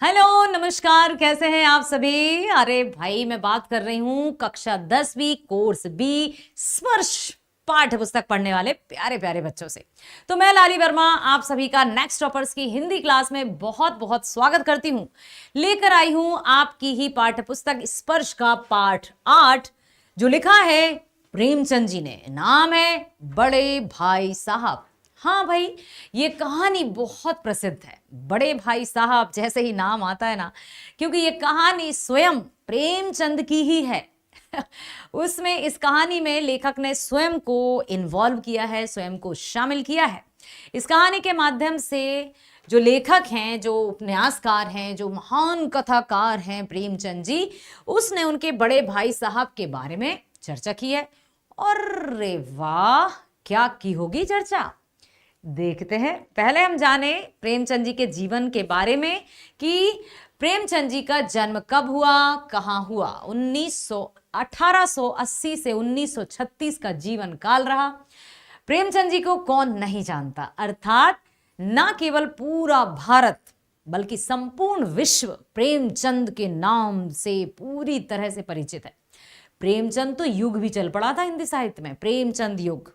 Hello नमस्कार, कैसे हैं आप सभी। अरे भाई, मैं बात कर रही हूं कक्षा 10वीं कोर्स बी स्पर्श पाठ्य पुस्तक पढ़ने वाले प्यारे प्यारे बच्चों से। तो मैं लाली वर्मा आप सभी का नेक्स्ट टॉपर्स की हिंदी क्लास में बहुत बहुत स्वागत करती हूं। लेकर आई हूं आपकी ही पाठ्य पुस्तक स्पर्श का पाठ 8, जो लिखा है प्रेमचंद जी ने। नाम है बड़े भाई साहब। हाँ भाई, ये कहानी बहुत प्रसिद्ध है। बड़े भाई साहब जैसे ही नाम आता है ना, क्योंकि ये कहानी स्वयं प्रेमचंद की ही है। उसमें इस कहानी में लेखक ने स्वयं को इन्वॉल्व किया है, स्वयं को शामिल किया है। इस कहानी के माध्यम से जो लेखक हैं, जो उपन्यासकार हैं, जो महान कथाकार हैं प्रेमचंद जी, उसने उनके बड़े भाई साहब के बारे में चर्चा की है। और रे वाह, क्या की होगी चर्चा, देखते हैं। पहले हम जाने प्रेमचंद जी के जीवन के बारे में कि प्रेमचंद जी का जन्म कब हुआ, कहाँ हुआ। 1880 से 1936 का जीवन काल रहा। प्रेमचंद जी को कौन नहीं जानता, अर्थात न केवल पूरा भारत बल्कि संपूर्ण विश्व प्रेमचंद के नाम से पूरी तरह से परिचित है। प्रेमचंद तो युग भी चल पड़ा था हिंदी साहित्य में, प्रेमचंद युग।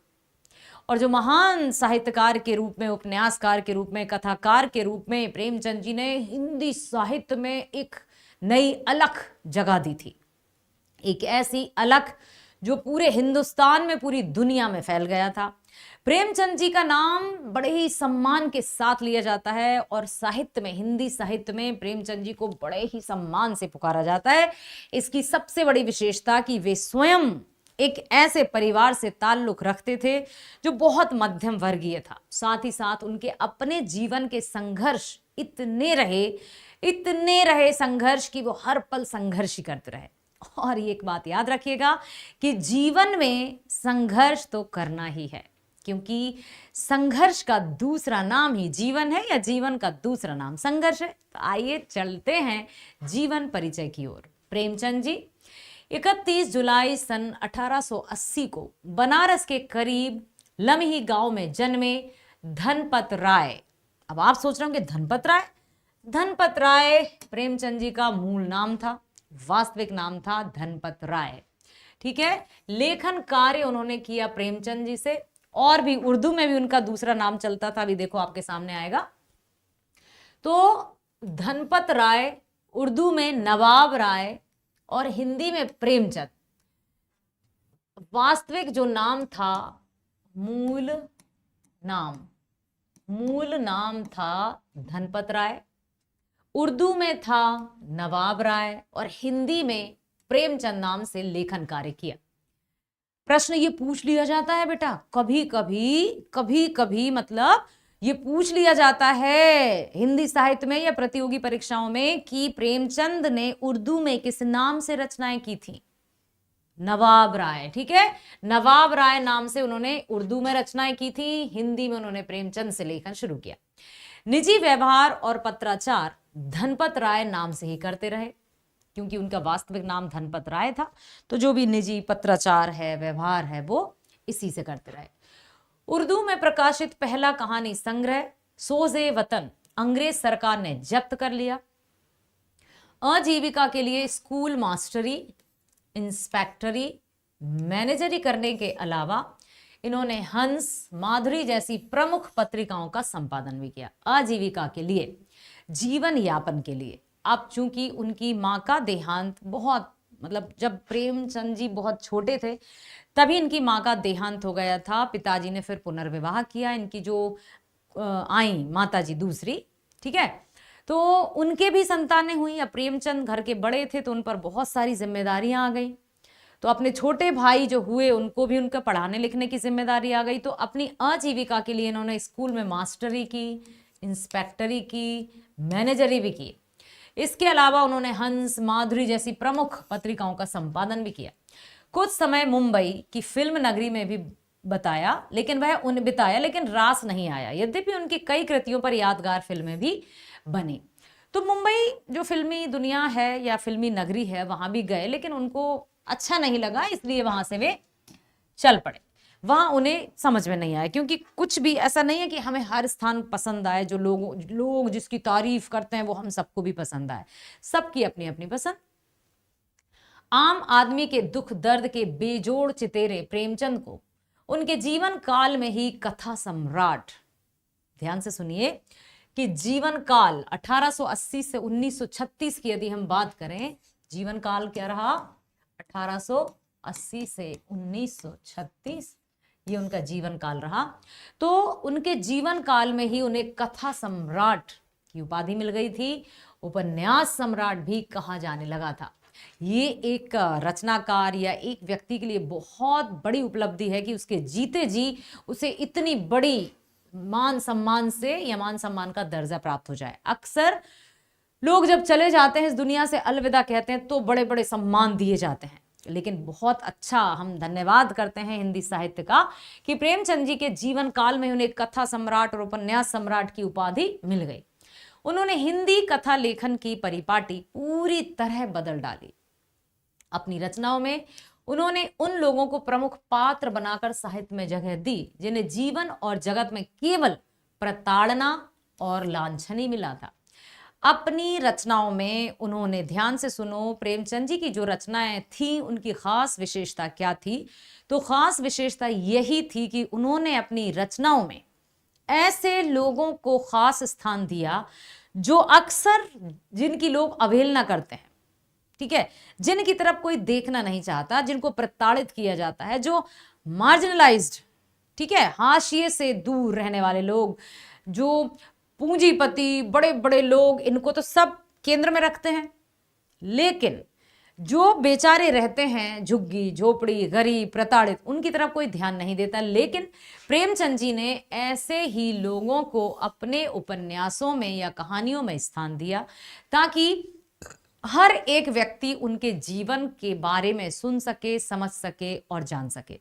और जो महान साहित्यकार के रूप में, उपन्यासकार के रूप में, कथाकार के रूप में प्रेमचंद जी ने हिंदी साहित्य में एक नई अलख जगा दी थी। एक ऐसी अलख जो पूरे हिंदुस्तान में, पूरी दुनिया में फैल गया था। प्रेमचंद जी का नाम बड़े ही सम्मान के साथ लिया जाता है और साहित्य में, हिंदी साहित्य में प्रेमचंद जी को बड़े ही सम्मान से पुकारा जाता है। इसकी सबसे बड़ी विशेषता कि वे स्वयं एक ऐसे परिवार से ताल्लुक रखते थे जो बहुत मध्यम वर्गीय था। साथ ही साथ उनके अपने जीवन के संघर्ष इतने रहे संघर्ष कि वो हर पल संघर्ष ही करते रहे। और ये एक बात याद रखिएगा कि जीवन में संघर्ष तो करना ही है, क्योंकि संघर्ष का दूसरा नाम ही जीवन है, या जीवन का दूसरा नाम संघर्ष है। तो आइए चलते हैं जीवन परिचय की ओर। प्रेमचंद जी 31 जुलाई सन 1880 को बनारस के करीब लमही गांव में जन्मे धनपत राय। अब आप सोच रहे होंगे धनपत राय, धनपत राय प्रेमचंद जी का मूल नाम था, वास्तविक नाम था धनपत राय। ठीक है, लेखन कार्य उन्होंने किया प्रेमचंद जी से, और भी उर्दू में भी उनका दूसरा नाम चलता था, अभी देखो आपके सामने आएगा। तो धनपत राय, उर्दू में नवाब राय और हिंदी में प्रेमचंद। वास्तविक जो नाम था, मूल नाम था धनपत राय, उर्दू में था नवाब राय और हिंदी में प्रेमचंद नाम से लेखन कार्य किया। प्रश्न ये पूछ लिया जाता है बेटा, कभी कभी मतलब ये पूछ लिया जाता है हिंदी साहित्य में या प्रतियोगी परीक्षाओं में कि प्रेमचंद ने उर्दू में किस नाम से रचनाएं की थी। नवाब राय। ठीक है, नवाब राय नाम से उन्होंने उर्दू में रचनाएं की थी, हिंदी में उन्होंने प्रेमचंद से लेखन शुरू किया। निजी व्यवहार और पत्राचार धनपत राय नाम से ही करते रहे, क्योंकि उनका वास्तविक नाम धनपत राय था। तो जो भी निजी पत्राचार है, व्यवहार है, वो इसी से करते रहे। उर्दू में प्रकाशित पहला कहानी संग्रह सोज़े वतन अंग्रेज सरकार ने जब्त कर लिया। आजीविका के लिए स्कूल मास्टरी, इंस्पेक्टरी, मैनेजरी करने के अलावा इन्होंने हंस, माधुरी जैसी प्रमुख पत्रिकाओं का संपादन भी किया। आजीविका के लिए, जीवन यापन के लिए। अब चूंकि उनकी माँ का देहांत बहुत, मतलब जब प्रेमचंद जी बहुत छोटे थे तभी इनकी माँ का देहांत हो गया था। पिताजी ने फिर पुनर्विवाह किया, इनकी जो आई माता जी दूसरी, ठीक है, तो उनके भी संतानें हुई। अब प्रेमचंद घर के बड़े थे तो उन पर बहुत सारी जिम्मेदारियां आ गई। तो अपने छोटे भाई जो हुए उनको भी उनका पढ़ाने लिखने की जिम्मेदारी आ गई। तो अपनी आजीविका के लिए इन्होंने स्कूल में मास्टरी की, इंस्पेक्टरी की, मैनेजरी भी की। इसके अलावा उन्होंने हंस, माधुरी जैसी प्रमुख पत्रिकाओं का संपादन भी किया। कुछ समय मुंबई की फिल्म नगरी में भी बिताया, लेकिन रास नहीं आया। यद्यपि उनकी कई कृतियों पर यादगार फिल्में भी बनी। तो मुंबई जो फिल्मी दुनिया है या फिल्मी नगरी है, वहां भी गए, लेकिन उनको अच्छा नहीं लगा, इसलिए वहां से वे चल पड़े। वहां उन्हें समझ में नहीं आया, क्योंकि कुछ भी ऐसा नहीं है कि हमें हर स्थान पसंद आए, जो लोग जिसकी तारीफ करते हैं वो हम सबको भी पसंद आए, सबकी अपनी अपनी पसंद। आम आदमी के दुख दर्द के बेजोड़ चितेरे प्रेमचंद को उनके जीवन काल में ही कथा सम्राट, ध्यान से सुनिए कि जीवन काल 1880 से 1936 की यदि हम बात करें, जीवन काल क्या रहा, 1880 से 1936, ये उनका जीवन काल रहा। तो उनके जीवन काल में ही उन्हें कथा सम्राट की उपाधि मिल गई थी, उपन्यास सम्राट भी कहा जाने लगा था। ये एक रचनाकार या एक व्यक्ति के लिए बहुत बड़ी उपलब्धि है कि उसके जीते जी उसे इतनी बड़ी मान सम्मान से या मान सम्मान का दर्जा प्राप्त हो जाए। अक्सर लोग जब चले जाते हैं इस दुनिया से, अलविदा कहते हैं, तो बड़े बड़े सम्मान दिए जाते हैं, लेकिन बहुत अच्छा हम धन्यवाद करते हैं हिंदी साहित्य का कि प्रेमचंद जी के जीवन काल में उन्हें कथा सम्राट और उपन्यास सम्राट की उपाधि मिल गई। उन्होंने हिंदी कथा लेखन की परिपाटी पूरी तरह बदल डाली। अपनी रचनाओं में उन्होंने उन लोगों को प्रमुख पात्र बनाकर साहित्य में जगह दी जिन्हें जीवन और जगत में केवल प्रताड़ना और लांछन ही मिला था। अपनी रचनाओं में उन्होंने, ध्यान से सुनो, प्रेमचंद जी की जो रचनाएं थी उनकी खास विशेषता क्या थी, तो खास विशेषता यही थी कि उन्होंने अपनी रचनाओं में ऐसे लोगों को खास स्थान दिया जो अक्सर जिनकी लोग अवहेलना करते हैं, ठीक है, जिनकी तरफ कोई देखना नहीं चाहता, जिनको प्रताड़ित किया जाता है, जो मार्जिनलाइज्ड, ठीक है, हाशिए से दूर रहने वाले लोग, जो पूंजीपति बड़े बड़े लोग, इनको तो सब केंद्र में रखते हैं, लेकिन जो बेचारे रहते हैं झुग्गी झोपड़ी गरीब प्रताड़ित, उनकी तरफ कोई ध्यान नहीं देता। लेकिन प्रेमचंद जी ने ऐसे ही लोगों को अपने उपन्यासों में या कहानियों में स्थान दिया ताकि हर एक व्यक्ति उनके जीवन के बारे में सुन सके, समझ सके और जान सके,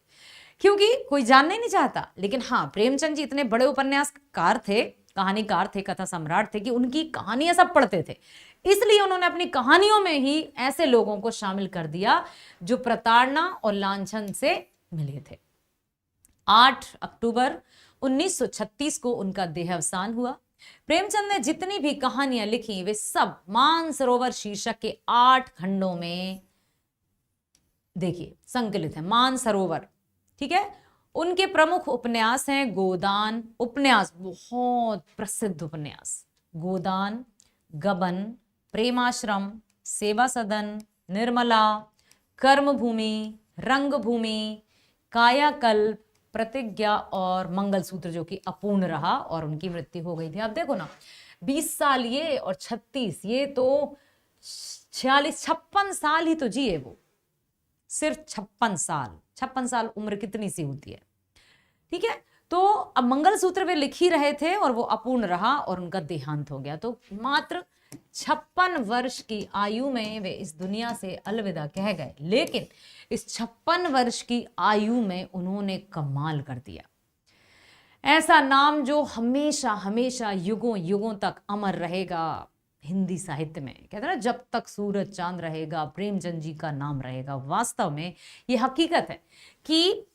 क्योंकि कोई जानना ही नहीं चाहता। लेकिन हाँ, प्रेमचंद जी इतने बड़े उपन्यासकार थे, कहानीकार थे, कथा सम्राट थे कि उनकी कहानियां सब पढ़ते थे, इसलिए उन्होंने अपनी कहानियों में ही ऐसे लोगों को शामिल कर दिया जो प्रताड़ना और लांछन से मिले थे। 8 अक्टूबर 1936 को उनका देहावसान हुआ। प्रेमचंद ने जितनी भी कहानियां लिखी वे सब मानसरोवर शीर्षक के 8 खंडों में, देखिए, संकलित है, मानसरोवर, ठीक है। उनके प्रमुख उपन्यास हैं गोदान, उपन्यास बहुत प्रसिद्ध उपन्यास, गोदान, गबन, प्रेमाश्रम, सेवा सदन, निर्मला, कर्मभूमि, रंगभूमि, कायाकल्प, प्रतिज्ञा और मंगलसूत्र, जो कि अपूर्ण रहा और उनकी मृत्यु हो गई थी। अब देखो ना, 20 साल ये और 36, ये तो 56 साल ही तो जिए वो, सिर्फ 56 साल उम्र कितनी सी होती है, ठीक है। तो अब मंगलसूत्र वे लिख ही रहे थे और वो अपूर्ण रहा और उनका देहांत हो गया। तो मात्र 56 वर्ष की आयु में वे इस दुनिया से अलविदा कह गए, लेकिन इस 56 वर्ष की आयु में उन्होंने कमाल कर दिया। ऐसा नाम जो हमेशा हमेशा युगों युगों तक अमर रहेगा हिंदी साहित्य में। कहते हैं ना, जब तक सूरज चांद रहेगा प्रेमचंद जी का नाम रहेगा। वास्तव में ये हकीकत है कि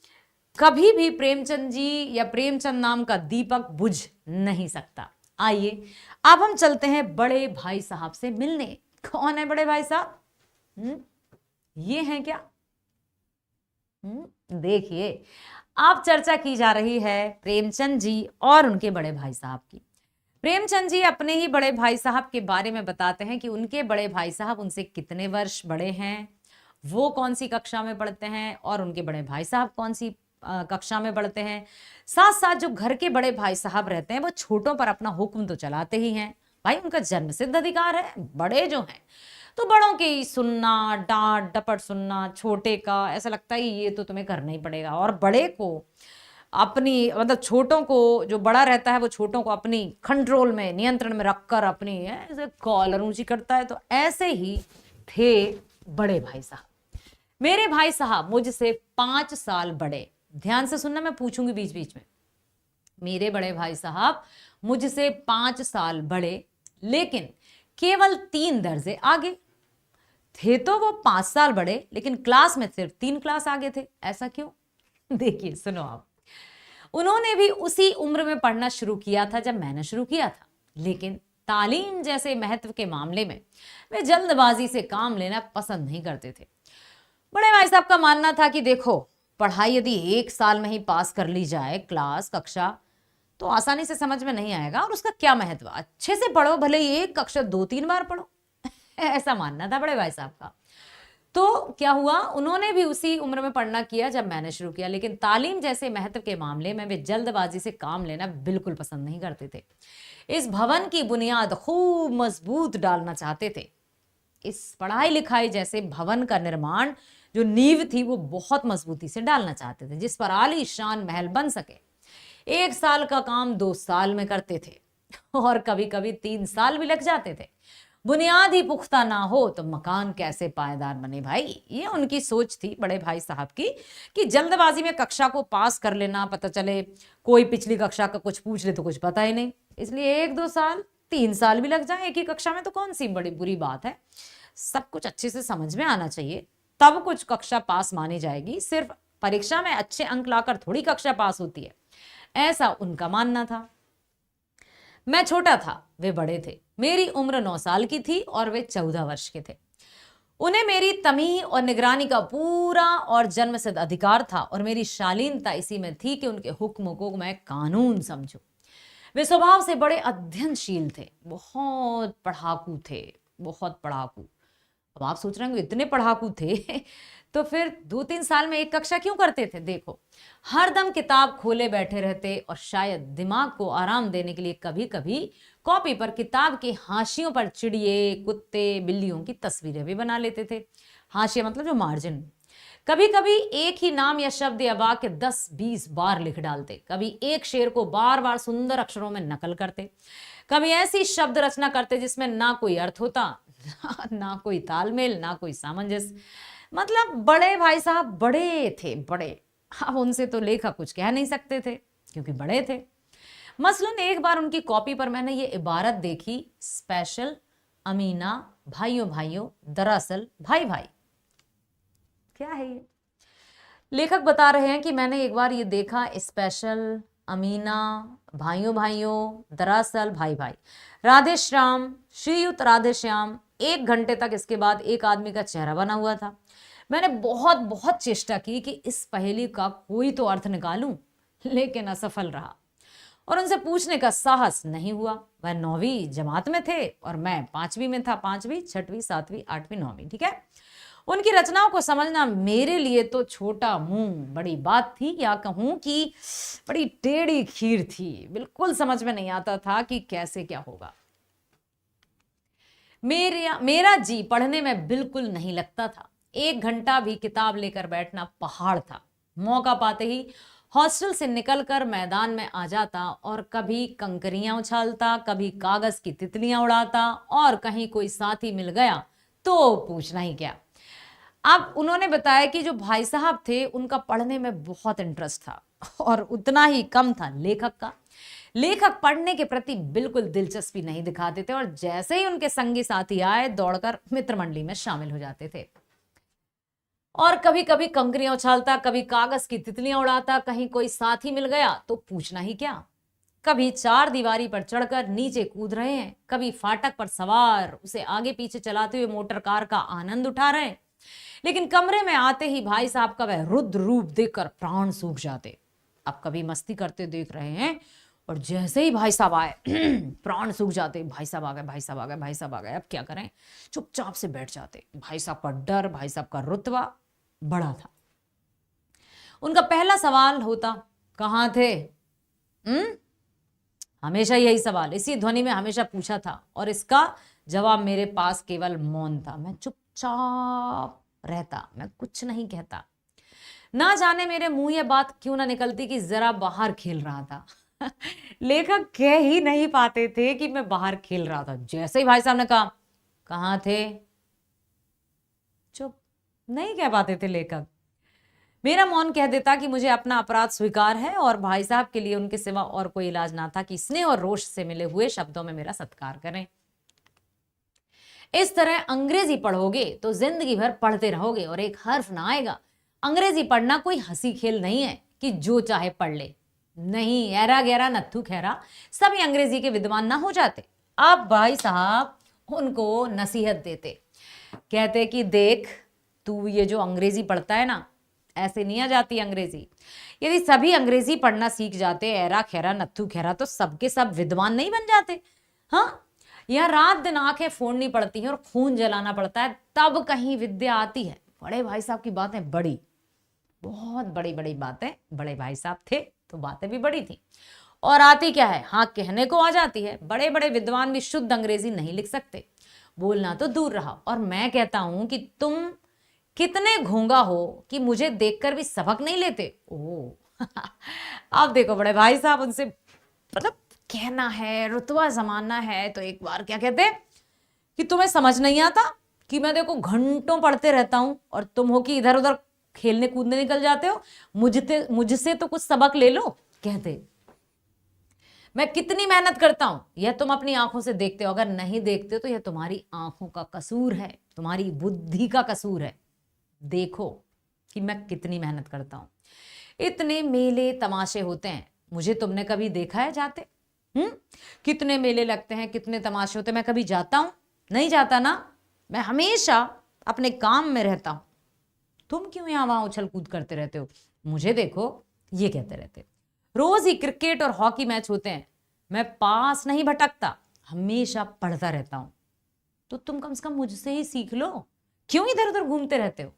कभी भी प्रेमचंद जी या प्रेमचंद नाम का दीपक बुझ नहीं सकता। आइए अब हम चलते हैं बड़े भाई साहब से मिलने। कौन है बड़े भाई साहब? ये हैं क्या? देखिए, अब चर्चा की जा रही है प्रेमचंद जी और उनके बड़े भाई साहब की। प्रेमचंद जी अपने ही बड़े भाई साहब के बारे में बताते हैं कि उनके बड़े भाई साहब उनसे कितने वर्ष बड़े हैं, वो कौन सी कक्षा में पढ़ते हैं और उनके बड़े भाई साहब कौन सी कक्षा में पढ़ते हैं। साथ साथ जो घर के बड़े भाई साहब रहते हैं वो छोटों पर अपना हुक्म तो चलाते ही हैं, भाई उनका जन्मसिद्ध अधिकार है। बड़े जो हैं तो बड़ों की सुनना, डांट डपट सुनना, छोटे का ऐसा लगता है ये तो तुम्हें करना ही पड़ेगा। और बड़े को अपनी, मतलब छोटों को, जो बड़ा रहता है वो छोटों को अपनी कंट्रोल में, नियंत्रण में रखकर अपनी ऐसे कॉलर ऊंची करता है। तो ऐसे ही थे बड़े भाई साहब। मेरे भाई साहब मुझसे 5 साल बड़े, ध्यान से सुनना, मैं पूछूंगी बीच बीच में। मेरे बड़े भाई साहब मुझसे 5 साल बड़े, लेकिन केवल 3 दर्जे आगे थे। तो वो 5 साल बड़े लेकिन क्लास में सिर्फ 3 क्लास आगे थे। ऐसा क्यों? देखिए सुनो आप, उन्होंने भी उसी उम्र में पढ़ना शुरू किया था जब मैंने शुरू किया था, लेकिन तालीम जैसे महत्व के मामले में वे जल्दबाजी से काम लेना पसंद नहीं करते थे। बड़े भाई साहब का मानना था कि देखो, पढ़ाई यदि 1 साल में ही पास कर ली जाए क्लास कक्षा, तो आसानी से समझ में नहीं आएगा और उसका क्या महत्व। अच्छे से पढ़ो, भले ही एक कक्षा 2-3 बार पढ़ो। ऐसा मानना था बड़े भाई साहब का। तो क्या हुआ, उन्होंने भी उसी उम्र में पढ़ना किया जब मैंने शुरू किया, लेकिन तालीम जैसे महत्व के मामले में वे जल्दबाजी से काम लेना बिल्कुल पसंद नहीं करते थे। इस भवन की बुनियाद खूब मजबूत डालना चाहते थे। इस पढ़ाई लिखाई जैसे भवन का निर्माण, जो नींव थी, वो बहुत मजबूती से डालना चाहते थे, जिस पर आलीशान महल बन सके। 1 साल का काम 2 साल में करते थे और कभी कभी 3 साल भी लग जाते थे। बुनियाद ही पुख्ता ना हो तो मकान कैसे पायदार बने भाई। ये उनकी सोच थी बड़े भाई साहब की, कि जल्दबाजी में कक्षा को पास कर लेना, पता चले कोई पिछली कक्षा का कुछ पूछ ले तो कुछ पता ही नहीं, इसलिए 1-2 साल 3 साल भी लग जाए एक ही कक्षा में तो कौन सी बड़ी बुरी बात है। सब कुछ अच्छे से समझ में आना चाहिए, तब कुछ कक्षा पास मानी जाएगी। सिर्फ परीक्षा में अच्छे अंक लाकर थोड़ी कक्षा पास होती है, ऐसा उनका मानना था। मैं छोटा था, वे बड़े थे। मेरी उम्र 9 साल की थी और वे 14 वर्ष के थे। उन्हें मेरी तमीह और निगरानी का पूरा और जन्मसिद्ध अधिकार था और मेरी शालीनता इसी में थी कि उनके हुक्म को मैं कानून समझूं। वे स्वभाव से बड़े अध्ययनशील थे, बहुत पढ़ाकू थे, बहुत पढ़ाकू। अब आप सोच रहे होंगे इतने पढ़ाकू थे तो फिर 2-3 साल में एक कक्षा क्यों करते थे। देखो, हरदम किताब खोले बैठे रहते और शायद दिमाग को आराम देने के लिए कभी कभी कॉपी पर किताब के हाशियों पर चिड़िए, कुत्ते, बिल्लियों की तस्वीरें भी बना लेते थे। हाशिया मतलब जो मार्जिन। कभी कभी एक ही नाम या शब्द या वाक्य 10-20 बार लिख डालते। कभी एक शेर को बार बार सुंदर अक्षरों में नकल करते। कभी ऐसी शब्द रचना करते जिसमें ना कोई अर्थ होता, ना कोई तालमेल, ना कोई सामंजस्य। मतलब बड़े भाई साहब बड़े थे, बड़े। अब उनसे तो लेखक कुछ कह नहीं सकते थे क्योंकि बड़े थे। मसलन एक बार उनकी कॉपी पर मैंने ये इबारत देखी, स्पेशल अमीना, भाइयों भाइयों, दरअसल भाई भाई। क्या है ये? लेखक बता रहे हैं कि मैंने एक बार ये देखा, स्पेशल अमीना, भाइयों भाइयों, दरअसल भाई भाई, राधे श्याम, श्रीयुत राधे श्याम। 1 घंटे तक इसके बाद एक आदमी का चेहरा बना हुआ था। मैंने बहुत बहुत चेष्टा की कि इस पहेली का कोई तो अर्थ निकालूं, लेकिन असफल रहा और उनसे पूछने का साहस नहीं हुआ। वह 9वीं जमात में थे और मैं 5वीं में था। 5वीं, 6वीं, 7वीं, 8वीं, 9वीं, ठीक है। उनकी रचनाओं को समझना मेरे लिए तो छोटा मुंह बड़ी बात थी, या कहूं कि बड़ी टेढ़ी खीर थी। बिल्कुल समझ में नहीं आता था कि कैसे क्या होगा। मेरा जी पढ़ने में बिल्कुल नहीं लगता था। 1 घंटा भी किताब लेकर बैठना पहाड़ था। मौका पाते ही हॉस्टल से निकलकर मैदान में आ जाता और कभी कंकरियां उछालता, कभी कागज की तितलियां उड़ाता और कहीं कोई साथी मिल गया तो पूछना ही क्या। अब उन्होंने बताया कि जो भाई साहब थे उनका पढ़ने में बहुत इंटरेस्ट था और उतना ही कम था लेखक का। लेखक पढ़ने के प्रति बिल्कुल दिलचस्पी नहीं दिखाते थे और जैसे ही उनके संगी साथी आए दौड़कर मित्र मंडली में शामिल हो जाते थे। और कभी कभी कंकरियां उछालता, कभी कागज की तितलियां उड़ाता, कहीं कोई साथी मिल गया तो पूछना ही क्या। कभी 4 दीवारी पर चढ़कर नीचे कूद रहे हैं, कभी फाटक पर सवार उसे आगे पीछे चलाते हुए मोटर कार का आनंद उठा रहे हैं। लेकिन कमरे में आते ही भाई साहब का वह रुद्र रूप देखकर प्राण सूख जाते। अब कभी मस्ती करते देख रहे हैं और जैसे ही भाई साहब आए प्राण सूख जाते। भाई साहब आ गए, भाई साहब आ गए, भाई साहब आ गए, अब क्या करें। चुपचाप से बैठ जाते। भाई साहब का डर, भाई साहब का रुतबा बड़ा था। उनका पहला सवाल होता, कहाँ थे? हमेशा यही सवाल इसी ध्वनि में हमेशा पूछा था और इसका जवाब मेरे पास केवल मौन था। मैं चुपचाप रहता, मैं कुछ नहीं कहता। ना जाने मेरे मुंह ये बात क्यों ना निकलती कि जरा बाहर खेल रहा था। लेखक कह ही नहीं पाते थे कि मैं बाहर खेल रहा था। जैसे ही भाई साहब ने कहा, कहाँ थे? चुप, नहीं कह पाते थे लेखक। मेरा मौन कह देता कि मुझे अपना अपराध स्वीकार है और भाई साहब के लिए उनके सिवा और कोई इलाज ना था कि स्नेह और रोष से मिले हुए शब्दों में मेरा सत्कार करें। इस तरह अंग्रेजी पढ़ोगे तो जिंदगी भर पढ़ते रहोगे और एक हर्फ ना आएगा। अंग्रेजी पढ़ना कोई हंसी खेल नहीं है कि जो चाहे पढ़ ले। नहीं, ऐरा गैरा नत्थु खैरा सभी अंग्रेजी के विद्वान ना हो जाते। अब भाई साहब उनको नसीहत देते, कहते कि देख तू ये जो अंग्रेजी पढ़ता है ना, ऐसे नहीं आ जाती अंग्रेजी। यदि सभी अंग्रेजी पढ़ना सीख जाते, ऐरा खैरा नत्थु खैरा, तो सबके सब विद्वान नहीं बन जाते। हाँ, यह रात दिन आंखें फोड़नी पड़ती हैं और खून जलाना पड़ता है, तब कहीं विद्या आती है। बड़े भाई साहब की बातें बड़ी, बहुत बड़ी बड़ी बातें, बड़े भाई साहब थे तो बातें भी बड़ी थी। और आती क्या है, हाँ कहने को आ जाती है। बड़े बड़े विद्वान भी शुद्ध अंग्रेजी नहीं लिख सकते, बोलना तो दूर रहा। और मैं कहता हूं कि तुम कितने घोंगा हो कि मुझे देखकर भी सबक नहीं लेते। ओह अब देखो बड़े भाई साहब उनसे मतलब कहना है, रुतबा जमाना है, तो एक बार क्या कहते कि तुम्हें समझ नहीं आता कि मैं देखो घंटों पढ़ते रहता हूं और तुम हो कि इधर उधर खेलने कूदने निकल जाते हो, मुझसे तो कुछ सबक ले लो। कहते मैं कितनी मेहनत करता हूं, यह तुम अपनी आंखों से देखते हो। अगर नहीं देखते तो यह तुम्हारी आंखों का कसूर है, तुम्हारी बुद्धि का कसूर है। देखो कि मैं कितनी मेहनत करता हूं। इतने मेले तमाशे होते हैं, मुझे तुमने कभी देखा है जाते? कितने मेले लगते हैं, कितने तमाशे होते हैं, मैं कभी जाता हूं? नहीं जाता ना। मैं हमेशा अपने काम में रहता हूं। तुम क्यों यहां वहां उछल कूद करते रहते हो? मुझे देखो, ये कहते रहते। रोज ही क्रिकेट और हॉकी मैच होते हैं, मैं पास नहीं भटकता, हमेशा पढ़ता रहता हूं। तो तुम कम से कम मुझसे ही सीख लो, क्यों इधर उधर घूमते रहते हो?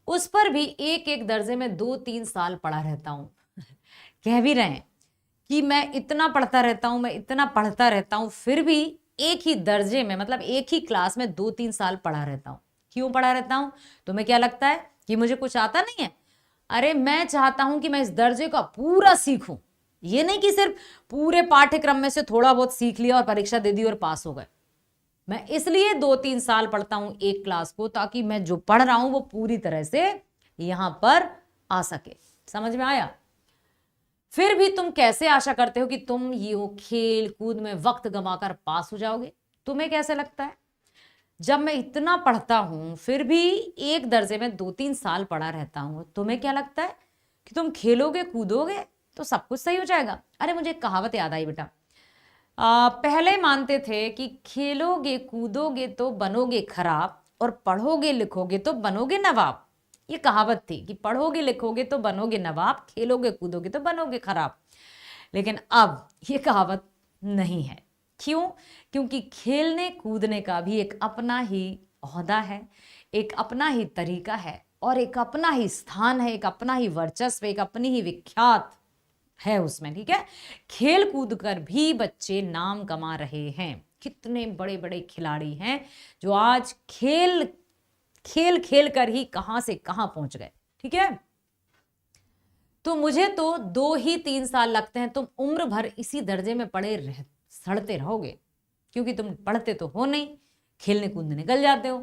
उस पर भी एक एक दर्जे में 2-3 साल पढ़ा रहता हूं। कह भी रहे हैं कि मैं इतना पढ़ता रहता हूं, मैं इतना पढ़ता रहता हूं, फिर भी एक ही दर्जे में, मतलब एक ही क्लास में 2-3 साल पढ़ा रहता हूं। क्यों पढ़ा रहता हूं? तुम्हें क्या लगता है कि मुझे कुछ आता नहीं है? अरे मैं चाहता हूं कि मैं इस दर्जे का पूरा सीखूं। ये नहीं कि सिर्फ पूरे पाठ्यक्रम में से थोड़ा बहुत सीख लिया और परीक्षा दे दी और पास हो गए। मैं इसलिए 2-3 साल पढ़ता हूं एक क्लास को, ताकि मैं जो पढ़ रहा हूं वो पूरी तरह से यहां पर आ सके। समझ में आया? फिर भी तुम कैसे आशा करते हो कि तुम ये खेल कूद में वक्त गंवाकर पास हो जाओगे? तुम्हें कैसे लगता है? जब मैं इतना पढ़ता हूं फिर भी एक दर्जे में 2-3 साल पढ़ा रहता हूं, तुम्हें क्या लगता है कि तुम खेलोगे कूदोगे तो सब कुछ सही हो जाएगा? अरे मुझे एक कहावत याद आई बेटा। पहले मानते थे कि खेलोगे कूदोगे तो बनोगे खराब और पढ़ोगे लिखोगे तो बनोगे नवाब। ये कहावत थी कि पढ़ोगे लिखोगे तो बनोगे नवाब, खेलोगे कूदोगे तो बनोगे खराब। लेकिन अब ये कहावत नहीं है। क्यों? क्योंकि खेलने कूदने का भी एक अपना ही ओहदा है, एक अपना ही तरीका है और एक अपना ही स्थान है, एक अपना ही वर्चस्व, एक अपनी ही विख्यात है उसमें। ठीक है, खेल कूद कर भी बच्चे नाम कमा रहे हैं। कितने बड़े बड़े खिलाड़ी हैं जो आज खेल खेल खेल कर ही कहां से कहां पहुंच गए। ठीक है, तो मुझे तो 2 ही 3 साल लगते हैं, तुम उम्र भर इसी दर्जे में पड़े सड़ते रहोगे, क्योंकि तुम पढ़ते तो हो नहीं, खेलने कूदने निकल जाते हो।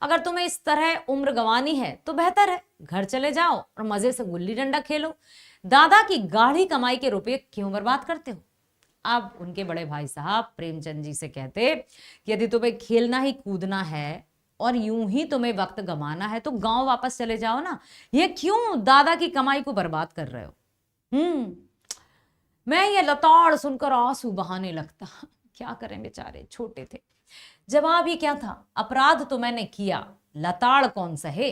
अगर तुम्हें इस तरह उम्र गंवानी है तो बेहतर है घर चले जाओ और मजे से गुल्ली डंडा खेलो। दादा की गाढ़ी कमाई के रुपए क्यों बर्बाद करते हो? अब उनके बड़े भाई साहब प्रेमचंद जी से कहते कि यदि तुम्हें खेलना ही कूदना है और यूं ही तुम्हें वक्त गंवाना है तो गांव वापस चले जाओ ना। ये क्यों दादा की कमाई को बर्बाद कर रहे हो? मैं ये लताड़ सुनकर आंसू बहाने लगता। क्या करें, बेचारे छोटे थे। जवाब ही क्या था, अपराध तो मैंने किया, लताड़ कौन सहे।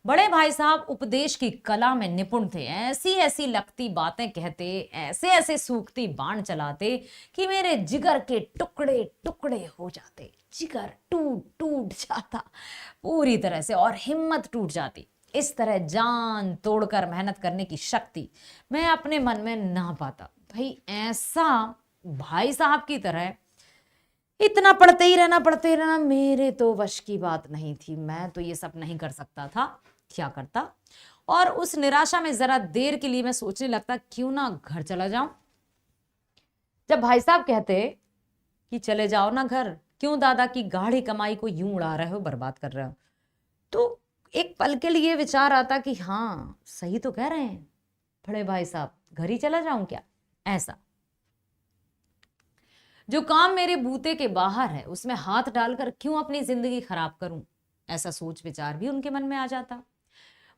बड़े भाई साहब उपदेश की कला में निपुण थे। ऐसी ऐसी लगती बातें कहते, ऐसे ऐसे सूखती बाण चलाते कि मेरे जिगर के टुकड़े टुकड़े हो जाते। जिगर टूट टूट जाता पूरी तरह से और हिम्मत टूट जाती। इस तरह जान तोड़कर मेहनत करने की शक्ति मैं अपने मन में ना पाता। भाई ऐसा भाई साहब की तरह इतना पढ़ते ही रहना मेरे तो वश की बात नहीं थी। मैं तो ये सब नहीं कर सकता था। क्या करता? और उस निराशा में जरा देर के लिए मैं सोचने लगता क्यों ना घर चला जाऊं। जब भाई साहब कहते कि चले जाओ ना घर, क्यों दादा की गाढ़ी कमाई को यूं उड़ा रहे हो, बर्बाद कर रहे हो, तो एक पल के लिए विचार आता कि हाँ सही तो कह रहे हैं बड़े भाई साहब, घर ही चला जाऊं क्या? ऐसा जो काम मेरे बूते के बाहर है उसमें हाथ डालकर क्यों अपनी जिंदगी खराब करूं? ऐसा सोच विचार भी उनके मन में आ जाता।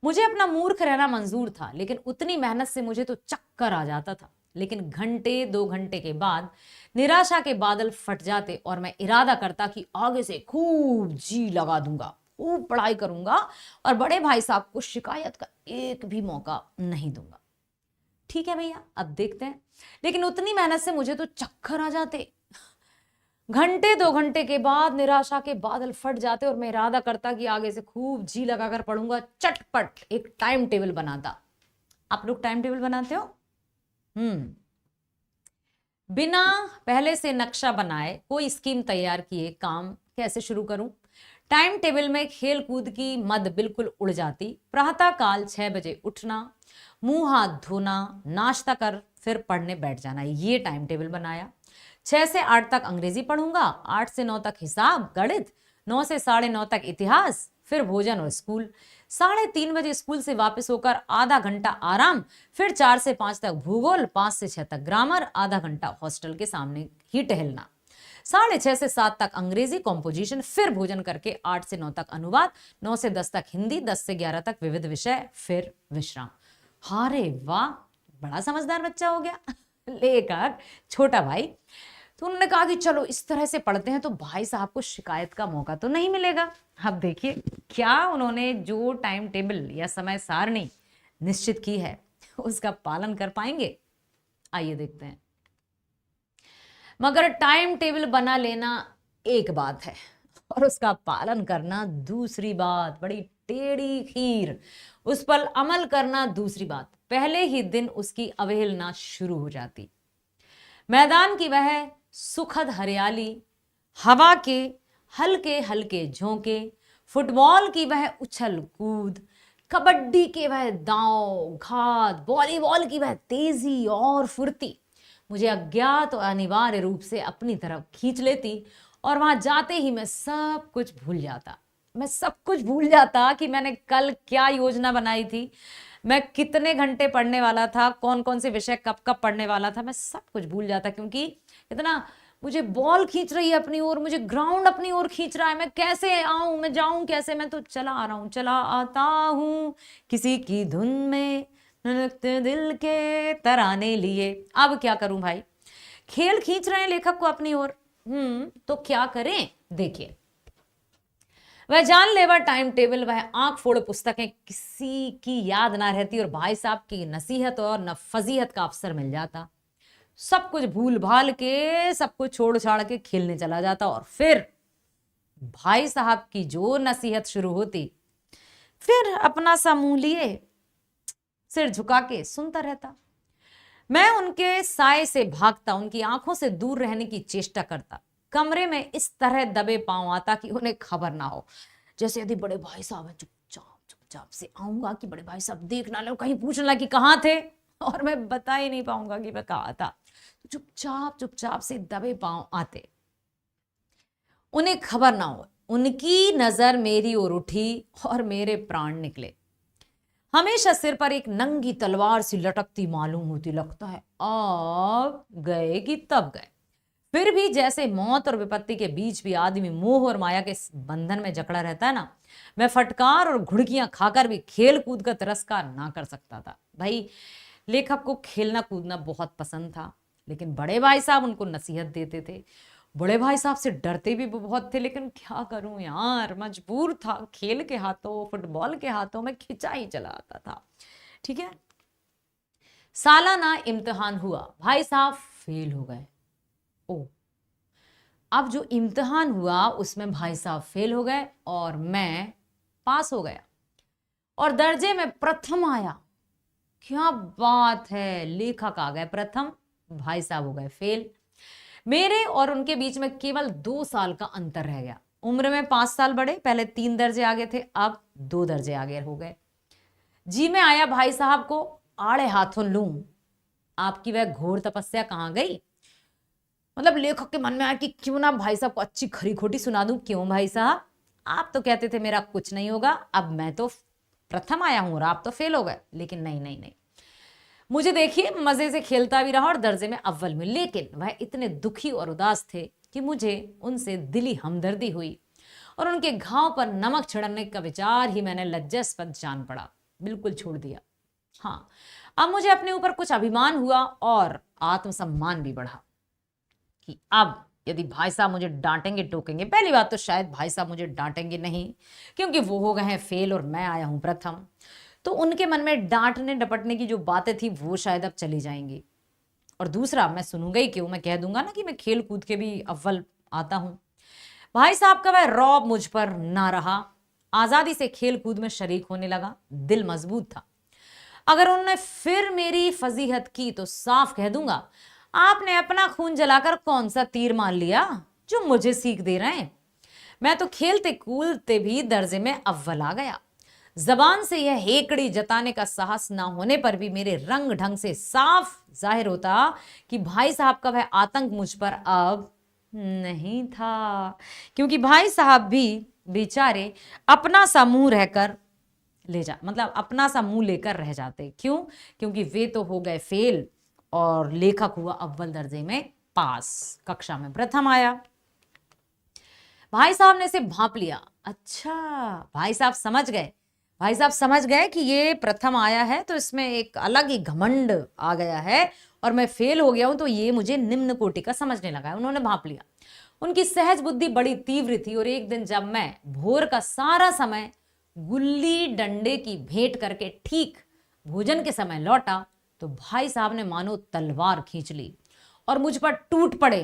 मुझे अपना मूर्ख रहना मंजूर था, लेकिन उतनी मेहनत से मुझे तो चक्कर आ जाता था। लेकिन घंटे 2 घंटे के बाद निराशा के बादल फट जाते और मैं इरादा करता कि आगे से खूब जी लगा दूंगा, खूब पढ़ाई करूंगा और बड़े भाई साहब को शिकायत का एक भी मौका नहीं दूंगा। ठीक है भैया, अब देखते हैं। लेकिन उतनी मेहनत से मुझे तो चक्कर आ जाते। घंटे 2 घंटे के बाद निराशा के बादल फट जाते और मैं इरादा करता कि आगे से खूब जी लगाकर पढ़ूंगा। चटपट एक टाइम टेबल बनाता। आप लोग टाइम टेबल बनाते हो? बिना पहले से नक्शा बनाए, कोई स्कीम तैयार किए काम कैसे शुरू करूं? टाइम टेबल में खेल कूद की मद बिल्कुल उड़ जाती। प्रातः काल 6 बजे उठना, मुंह हाथ धोना, नाश्ता कर फिर पढ़ने बैठ जाना, ये टाइम टेबल बनाया। 6 से 8 तक अंग्रेजी पढ़ूंगा, 8 से 9 तक हिसाब गणित, 9 से 9:30 तक इतिहास, फिर भोजन और स्कूल। 3:30 बजे स्कूल से वापस होकर आधा घंटा आराम, फिर 4 से 5 तक भूगोल, 5 से 6 तक ग्रामर, आधा घंटा हॉस्टल के सामने ही टहलना। 6:30 से 7 तक अंग्रेजी कॉम्पोजिशन, फिर भोजन करके 8 से 9 तक अनुवाद, 9 से 10 तक हिंदी, 10 से 11 तक विविध विषय, फिर विश्राम। अरे वाह, बड़ा समझदार बच्चा हो गया। लेकर छोटा भाई तो उन्होंने कहा कि चलो इस तरह से पढ़ते हैं तो भाई साहब को शिकायत का मौका तो नहीं मिलेगा। अब देखिए क्या उन्होंने जो टाइम टेबल या समय सारणी निश्चित की है उसका पालन कर पाएंगे? आइए देखते हैं। मगर टाइम टेबल बना लेना एक बात है और उसका पालन करना दूसरी बात। बड़ी टेढ़ी खीर, उस पर अमल करना दूसरी बात। पहले ही दिन उसकी अवहेलना शुरू हो जाती। मैदान की वह सुखद हरियाली, हवा के हल्के हल्के झोंके, फुटबॉल की वह उछल कूद, कबड्डी के वह दांव घात, वॉलीबॉल की वह तेजी और फुर्ती मुझे अज्ञात और अनिवार्य रूप से अपनी तरफ खींच लेती और वहां जाते ही मैं सब कुछ भूल जाता। मैं सब कुछ भूल जाता कि मैंने कल क्या योजना बनाई थी, मैं कितने घंटे पढ़ने वाला था, कौन कौन से विषय कब कब पढ़ने वाला था, मैं सब कुछ भूल जाता। क्योंकि इतना मुझे बॉल खींच रही है अपनी ओर, मुझे ग्राउंड अपनी ओर खींच रहा है। मैं कैसे आऊं, मैं जाऊं कैसे? मैं तो चला आ रहा हूं, चला आता हूं किसी की धुन में दिल के तराने लिए। अब क्या करूं भाई? खेल खींच रहे हैं लेखक को अपनी ओर। तो क्या करें? देखिए, वह जानलेवा टाइम टेबल, वह आंख फोड़ पुस्तकें किसी की याद ना रहती और भाई साहब की नसीहत और न फजीहत का अवसर मिल जाता। सब कुछ भूल भाल के, सब कुछ छोड़ छाड़ के खेलने चला जाता और फिर भाई साहब की जो नसीहत शुरू होती, फिर अपना सा मुंह लिए सिर झुका के सुनता रहता। मैं उनके साए से भागता, उनकी आंखों से दूर रहने की चेष्टा करता। कमरे में इस तरह दबे पांव आता कि उन्हें खबर ना हो। जैसे यदि बड़े भाई साहब है, चुपचाप से आऊंगा कि बड़े भाई साहब देख ना लो, कहीं पूछ ना कि कहाँ थे, और मैं बता ही नहीं पाऊंगा कि मैं कहाँ था। चुपचाप से दबे पांव आते, उन्हें खबर ना हो। उनकी नजर मेरी ओर उठी और मेरे प्राण निकले। हमेशा सिर पर एक नंगी तलवार सी लटकती मालूम होती। लगता है अब गए कि तब गए। फिर भी जैसे मौत और विपत्ति के बीच भी आदमी मोह और माया के बंधन में जकड़ा रहता है ना, मैं फटकार और घुड़कियां खाकर भी खेल कूद का तिरस्कार ना कर सकता था। भाई लेखक को खेलना कूदना बहुत पसंद था, लेकिन बड़े भाई साहब उनको नसीहत देते थे। बड़े भाई साहब से डरते भी बहुत थे, लेकिन क्या करूं यार, मजबूर था। खेल के हाथों, फुटबॉल के हाथों में खिंचा ही चला आता था। ठीक है, सालाना इम्तिहान हुआ, भाई साहब फेल हो गए। अब जो इम्तिहान हुआ उसमें भाई साहब फेल हो गए और मैं पास हो गया और दर्जे में प्रथम आया। क्या बात है, लेखक आ गए प्रथम, भाई साहब हो गए फेल। मेरे और उनके बीच में केवल 2 साल का अंतर रह गया। उम्र में 5 साल बड़े, पहले 3 दर्जे आगे थे, अब 2 दर्जे आगे हो गए। जी में आया भाई साहब को आड़े हाथों लूं। आपकी वह घोर तपस्या कहां गई? मतलब लेखक के मन में आया कि क्यों ना भाई साहब को अच्छी खरी खोटी सुना दूं। क्यों भाई साहब, आप तो कहते थे मेरा कुछ नहीं होगा, अब मैं तो प्रथम आया हूं और आप तो फेल हो गए। लेकिन नहीं, मुझे देखिए मजे से खेलता भी रहा और दर्जे में अव्वल में। लेकिन वह इतने दुखी और उदास थे कि मुझे उनसे दिली हमदर्दी हुई और उनके घाव पर नमक छिड़कने का विचार ही मैंने लज्जास्पद जान पड़ा। बिल्कुल छोड़ दिया। हाँ, अब मुझे अपने ऊपर कुछ अभिमान हुआ और आत्मसम्मान भी बढ़ा कि अब यदि भाई साहब मुझे डांटेंगे टोकेंगे, पहली बात तो शायद भाई साहब मुझे डांटेंगे नहीं क्योंकि वो हो गए हैं फेल और मैं आया हूं प्रथम, तो उनके मन में डांटने डपटने की जो बातें थी वो शायद अब चली जाएंगी। और दूसरा, मैं सुनूंगा ही क्यों, मैं कह दूंगा ना कि मैं खेल कूद के भी अव्वल आता हूं। भाई साहब का वह रौब मुझ पर ना रहा, आजादी से खेल कूद में शरीक होने लगा, दिल मजबूत था। अगर उन्होंने फिर मेरी फजीहत की तो साफ कह दूंगा, आपने अपना खून जलाकर कौन सा तीर मान लिया जो मुझे सीख दे रहे हैं। मैं तो खेलते कूदते भी दर्जे में अव्वल आ गया। जबान से यह हेकड़ी जताने का साहस ना होने पर भी मेरे रंग ढंग से साफ जाहिर होता कि भाई साहब का वह आतंक मुझ पर अब नहीं था, क्योंकि भाई साहब भी बेचारे अपना सा मुंह रहकर मतलब अपना सा मुंह लेकर रह जाते। क्यों? क्योंकि वे तो हो गए फेल और लेखक हुआ अव्वल दर्जे में पास, कक्षा में प्रथम आया। भाई साहब ने इसे भांप लिया। अच्छा, भाई साहब समझ गए, भाई साहब समझ गए कि ये प्रथम आया है तो इसमें एक अलग ही घमंड आ गया है और मैं फेल हो गया हूं तो ये मुझे निम्न कोटि का समझने लगा है। उन्होंने भांप लिया। उनकी सहज बुद्धि बड़ी तीव्र थी और एक दिन जब मैं भोर का सारा समय गुल्ली डंडे की भेंट करके ठीक भोजन के समय लौटा तो भाई साहब ने मानो तलवार खींच ली और मुझ पर टूट पड़े।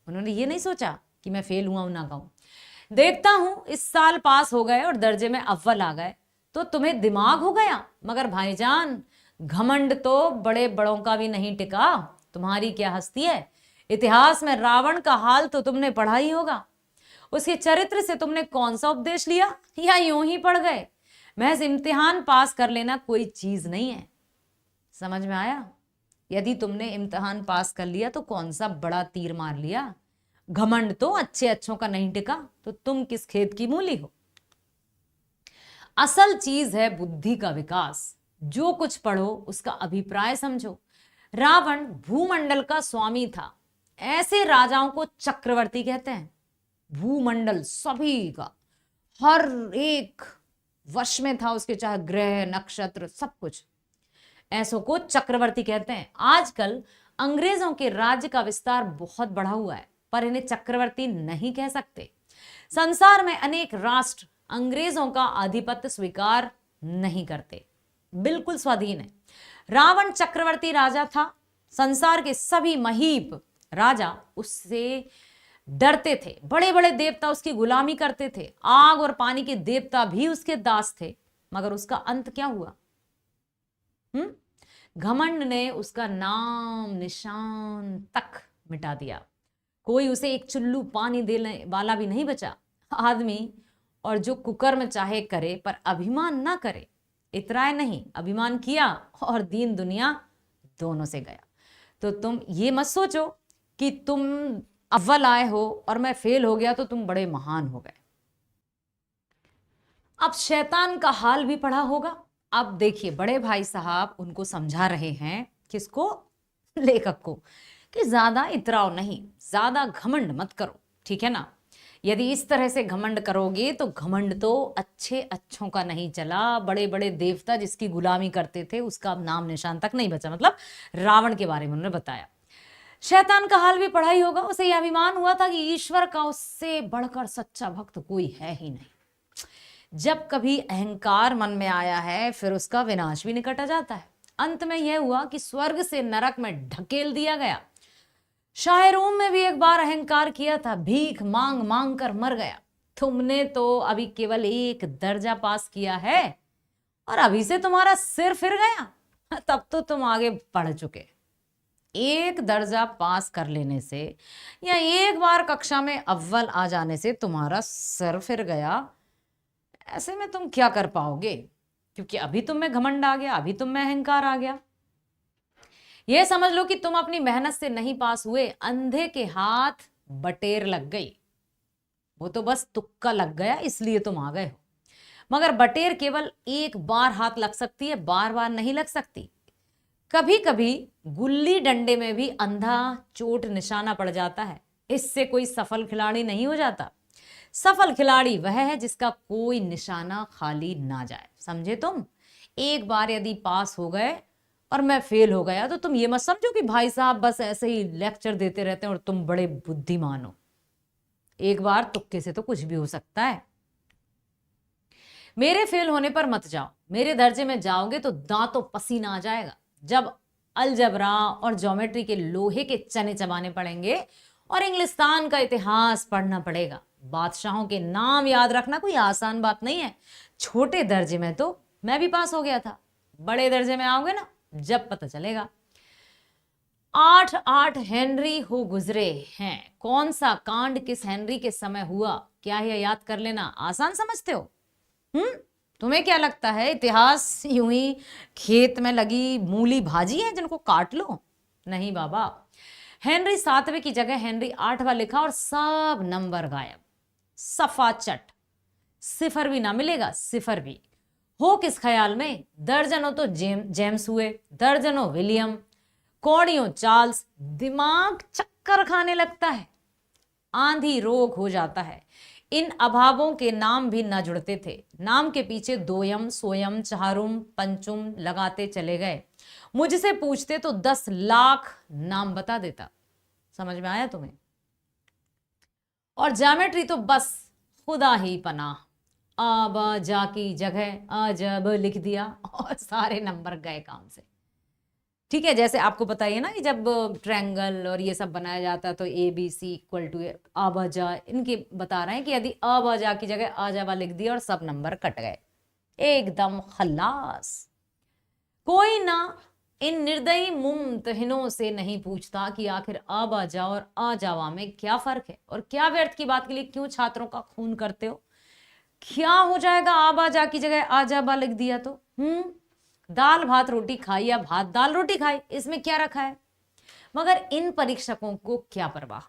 उन्होंने ये नहीं सोचा कि मैं फेल हुआ हूं ना कहूं। देखता हूं इस साल पास हो गए और दर्जे में अव्वल आ गए तो तुम्हें दिमाग हो गया, मगर भाईजान घमंड तो बड़े बड़ों का भी नहीं टिका, तुम्हारी क्या हस्ती है। इतिहास में रावण का हाल तो तुमने पढ़ा ही होगा, उसके चरित्र से तुमने कौन सा उपदेश लिया या यूं ही पढ़ गए। महज इम्तिहान पास कर लेना कोई चीज नहीं है। समझ में आया? यदि तुमने इम्तिहान पास कर लिया तो कौन सा बड़ा तीर मार लिया। घमंड तो अच्छे अच्छों का नहीं टिका तो तुम किस खेत की मूली हो। असल चीज है बुद्धि का विकास। जो कुछ पढ़ो उसका अभिप्राय समझो। रावण भूमंडल का स्वामी था, ऐसे राजाओं को चक्रवर्ती कहते हैं। भूमंडल सभी का, हर एक वश में था उसके, चाहे ग्रह नक्षत्र सब कुछ, ऐसों को चक्रवर्ती कहते हैं। आजकल अंग्रेजों के राज्य का विस्तार बहुत बढ़ा हुआ है पर इन्हें चक्रवर्ती नहीं कह सकते। संसार में अनेक राष्ट्र अंग्रेजों का आधिपत्य स्वीकार नहीं करते, बिल्कुल स्वाधीन है। रावण चक्रवर्ती राजा था। संसार के सभी महीप राजा उससे डरते थे। बड़े बड़े देवता उसकी गुलामी करते थे। आग और पानी के देवता भी उसके दास थे। मगर उसका अंत क्या हुआ? घमंड ने उसका नाम निशान तक मिटा दिया। कोई उसे एक चुल्लू पानी देने वाला भी नहीं बचा। आदमी और जो कुकर्म चाहे करे पर अभिमान ना करे। इतराए नहीं, अभिमान किया और दीन दुनिया दोनों से गया। तो तुम ये मत सोचो कि तुम अव्वल आए हो और मैं फेल हो गया तो तुम बड़े महान हो गए। अब शैतान का हाल भी पढ़ा होगा। अब देखिए, बड़े भाई साहब उनको समझा रहे हैं, किसको? लेखक को, कि ज्यादा इतराओ नहीं, ज्यादा घमंड मत करो, ठीक है ना। यदि इस तरह से घमंड करोगे तो घमंड तो अच्छे अच्छों का नहीं चला। बड़े बड़े देवता जिसकी गुलामी करते थे उसका नाम निशान तक नहीं बचा। मतलब रावण के बारे में उन्होंने बताया। शैतान का हाल भी पढ़ा ही होगा। उसे यह अभिमान हुआ था कि ईश्वर का उससे बढ़कर सच्चा भक्त कोई है ही नहीं। जब कभी अहंकार मन में आया है फिर उसका विनाश भी निकट आ जाता है। अंत में यह हुआ कि स्वर्ग से नरक में ढकेल दिया गया। शायरों में भी एक बार अहंकार किया था, भीख मांग मांग कर मर गया। तुमने तो अभी केवल एक दर्जा पास किया है और अभी से तुम्हारा सिर फिर गया। तब तो तुम आगे बढ़ चुके। एक दर्जा पास कर लेने से या एक बार कक्षा में अव्वल आ जाने से तुम्हारा सर फिर गया, ऐसे में तुम क्या कर पाओगे? क्योंकि अभी तुम में घमंड आ गया, अभी तुम में अहंकार आ गया। यह समझ लो कि तुम अपनी मेहनत से नहीं पास हुए, अंधे के हाथ बटेर लग गई। वो तो बस तुक्का लग गया इसलिए तुम आ गए हो। मगर बटेर केवल एक बार हाथ लग सकती है, बार बार नहीं लग सकती। कभी कभी गुल्ली डंडे में भी अंधा चोट निशाना पड़ जाता है। इससे कोई सफल खिलाड़ी नहीं हो जाता। सफल खिलाड़ी वह है जिसका कोई निशाना खाली ना जाए। समझे तुम? एक बार यदि पास हो गए और मैं फेल हो गया तो तुम ये मत समझो कि भाई साहब बस ऐसे ही लेक्चर देते रहते हैं और तुम बड़े बुद्धिमान हो। एक बार तुक्के से तो कुछ भी हो सकता है। मेरे फेल होने पर मत जाओ, मेरे दर्जे में जाओगे तो दांतों पसीना आ जाएगा जब अलजबरा और ज्योमेट्री के लोहे के चने चबाने पड़ेंगे और इंग्लिस्तान का इतिहास पढ़ना पड़ेगा। बादशाहों के नाम याद रखना कोई आसान बात नहीं है। छोटे दर्जे में तो मैं भी पास हो गया था, बड़े दर्जे में आओगे ना जब पता चलेगा। 8 हेनरी हो गुजरे हैं, कौन सा कांड किस हेनरी के समय हुआ, क्या यह याद कर लेना आसान समझते हो? तुम्हें क्या लगता है इतिहास यूं ही खेत में लगी मूली भाजी है जिनको काट लो? नहीं बाबा। हेनरी 7वें की जगह हेनरी 8वां लिखा और सब नंबर गायब, सफा चट, सिफर भी ना मिलेगा, सिफर भी। हो किस ख्याल में? दर्जनों तो जेम्स हुए, दर्जनों विलियम, कौड़ियों चार्ल्स। दिमाग चक्कर खाने लगता है, आंधी रोग हो जाता है। इन अभावों के नाम भी न जुड़ते थे, नाम के पीछे दोयम सोयम चारुम पंचुम लगाते चले गए। मुझसे पूछते तो 10 लाख नाम बता देता। समझ में आया तुम्हें? और ज्योमेट्री तो बस खुदा ही पनाह, अब जा की जगह अजब लिख दिया और सारे नंबर गए काम से। ठीक है, जैसे आपको पता ही है ना कि जब ट्रायंगल और ये सब बनाया जाता है तो ABC इक्वल टू अबजा, इनके बता रहे हैं कि यदि अबजा की जगह अजबा लिख दिया और सब नंबर कट गए, एकदम खल्लास। कोई ना इन निर्दयी मुमतहिनों से नहीं पूछता कि आखिर अबजा और अजावा में क्या फर्क है और क्या व्यर्थ की बात के लिए क्यों छात्रों का खून करते हो। क्या हो जाएगा आबाजा की जगह आजाबा लिख दिया तो? दाल भात रोटी खाई या भात दाल रोटी खाई, इसमें क्या रखा है? मगर इन परीक्षकों को क्या परवाह,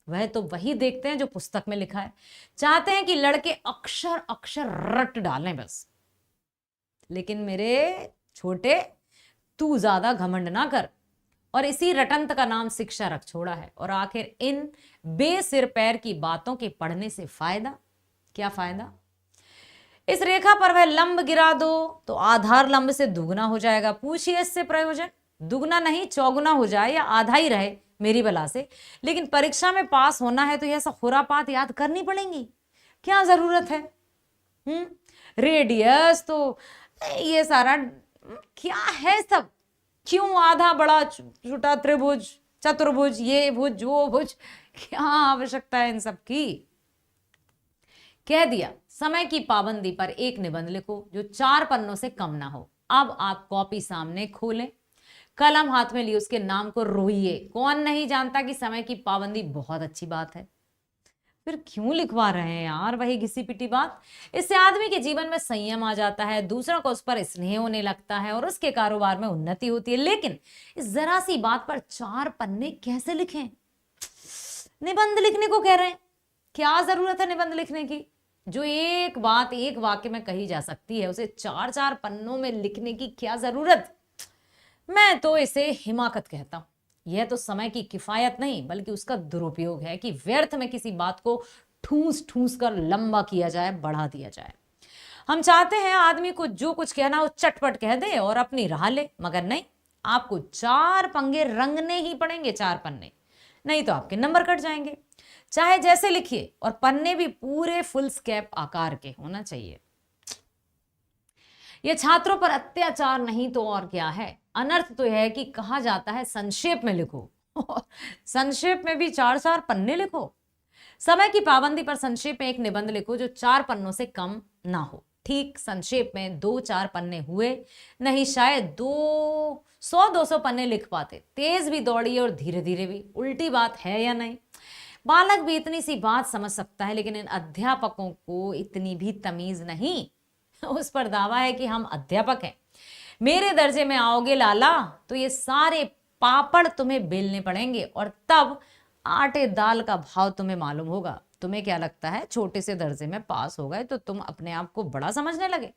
वह तो वही देखते हैं जो पुस्तक में लिखा है, चाहते हैं कि लड़के अक्षर अक्षर रट डालें बस। लेकिन मेरे छोटे, तू ज्यादा घमंड ना कर और इसी रटंत का नाम शिक्षा रख छोड़ा है। और आखिर इन बेसिर पैर की बातों के पढ़ने से फायदा क्या? फायदा इस रेखा पर वह लंब गिरा दो तो आधार लंब से दुगना हो जाएगा। पूछिए इससे प्रयोजन? दुगना नहीं चौगुना हो जाए या आधा ही रहे मेरी बला से, लेकिन परीक्षा में पास होना है तो यह सब खुरापात याद करनी पड़ेंगी। क्या जरूरत है? रेडियस तो ये सारा क्या है सब? क्यों आधा बड़ा छोटा त्रिभुज चतुर्भुज, ये भुज वो भुज, क्या आवश्यकता है इन सब की? कह दिया समय की पाबंदी पर एक निबंध लिखो जो 4 पन्नों से कम ना हो। अब आप कॉपी सामने खोलें, कलम हाथ में लिए उसके नाम को रोइए। कौन नहीं जानता कि समय की पाबंदी बहुत अच्छी बात है, फिर क्यों लिखवा रहे हैं यार वही घिसी पिटी बात? इससे आदमी के जीवन में संयम आ जाता है, दूसरों को उस पर स्नेह होने लगता है और उसके कारोबार में उन्नति होती है। लेकिन इस जरा सी बात पर 4 पन्ने कैसे लिखें? निबंध लिखने को कह रहे हैं, क्या जरूरत है निबंध लिखने की? जो एक बात एक वाक्य में कही जा सकती है उसे 4 पन्नों में लिखने की क्या जरूरत? मैं तो इसे हिमाकत कहता हूं। यह तो समय की किफायत नहीं बल्कि उसका दुरुपयोग है कि व्यर्थ में किसी बात को ठूस ठूस कर लंबा किया जाए, बढ़ा दिया जाए। हम चाहते हैं आदमी को जो कुछ कहना हो चटपट कह दे और अपनी राह ले, मगर नहीं, आपको 4 पंगे रंगने ही पड़ेंगे, 4 पन्ने, नहीं तो आपके नंबर कट जाएंगे। चाहे जैसे लिखिए, और पन्ने भी पूरे फुल स्केप आकार के होना चाहिए। यह छात्रों पर अत्याचार नहीं तो और क्या है। अनर्थ तो यह है कि कहा जाता है संक्षेप में लिखो संक्षेप में भी 4 पन्ने लिखो। समय की पाबंदी पर संक्षेप में एक निबंध लिखो जो 4 पन्नों से कम ना हो। ठीक संक्षेप में 2-4 पन्ने हुए, नहीं शायद 100-200 पन्ने लिख पाते। तेज भी दौड़िए और धीरे धीरे भी। उल्टी बात है या नहीं? बालक भी इतनी सी बात समझ सकता है, लेकिन इन अध्यापकों को इतनी भी तमीज नहीं। उस पर दावा है कि हम अध्यापक हैं। मेरे दर्जे में आओगे लाला तो ये सारे पापड़ तुम्हें बेलने पड़ेंगे और तब आटे दाल का भाव तुम्हें मालूम होगा। तुम्हें क्या लगता है छोटे से दर्जे में पास हो गए तो तुम अपने आप को बड़ा समझने लगे?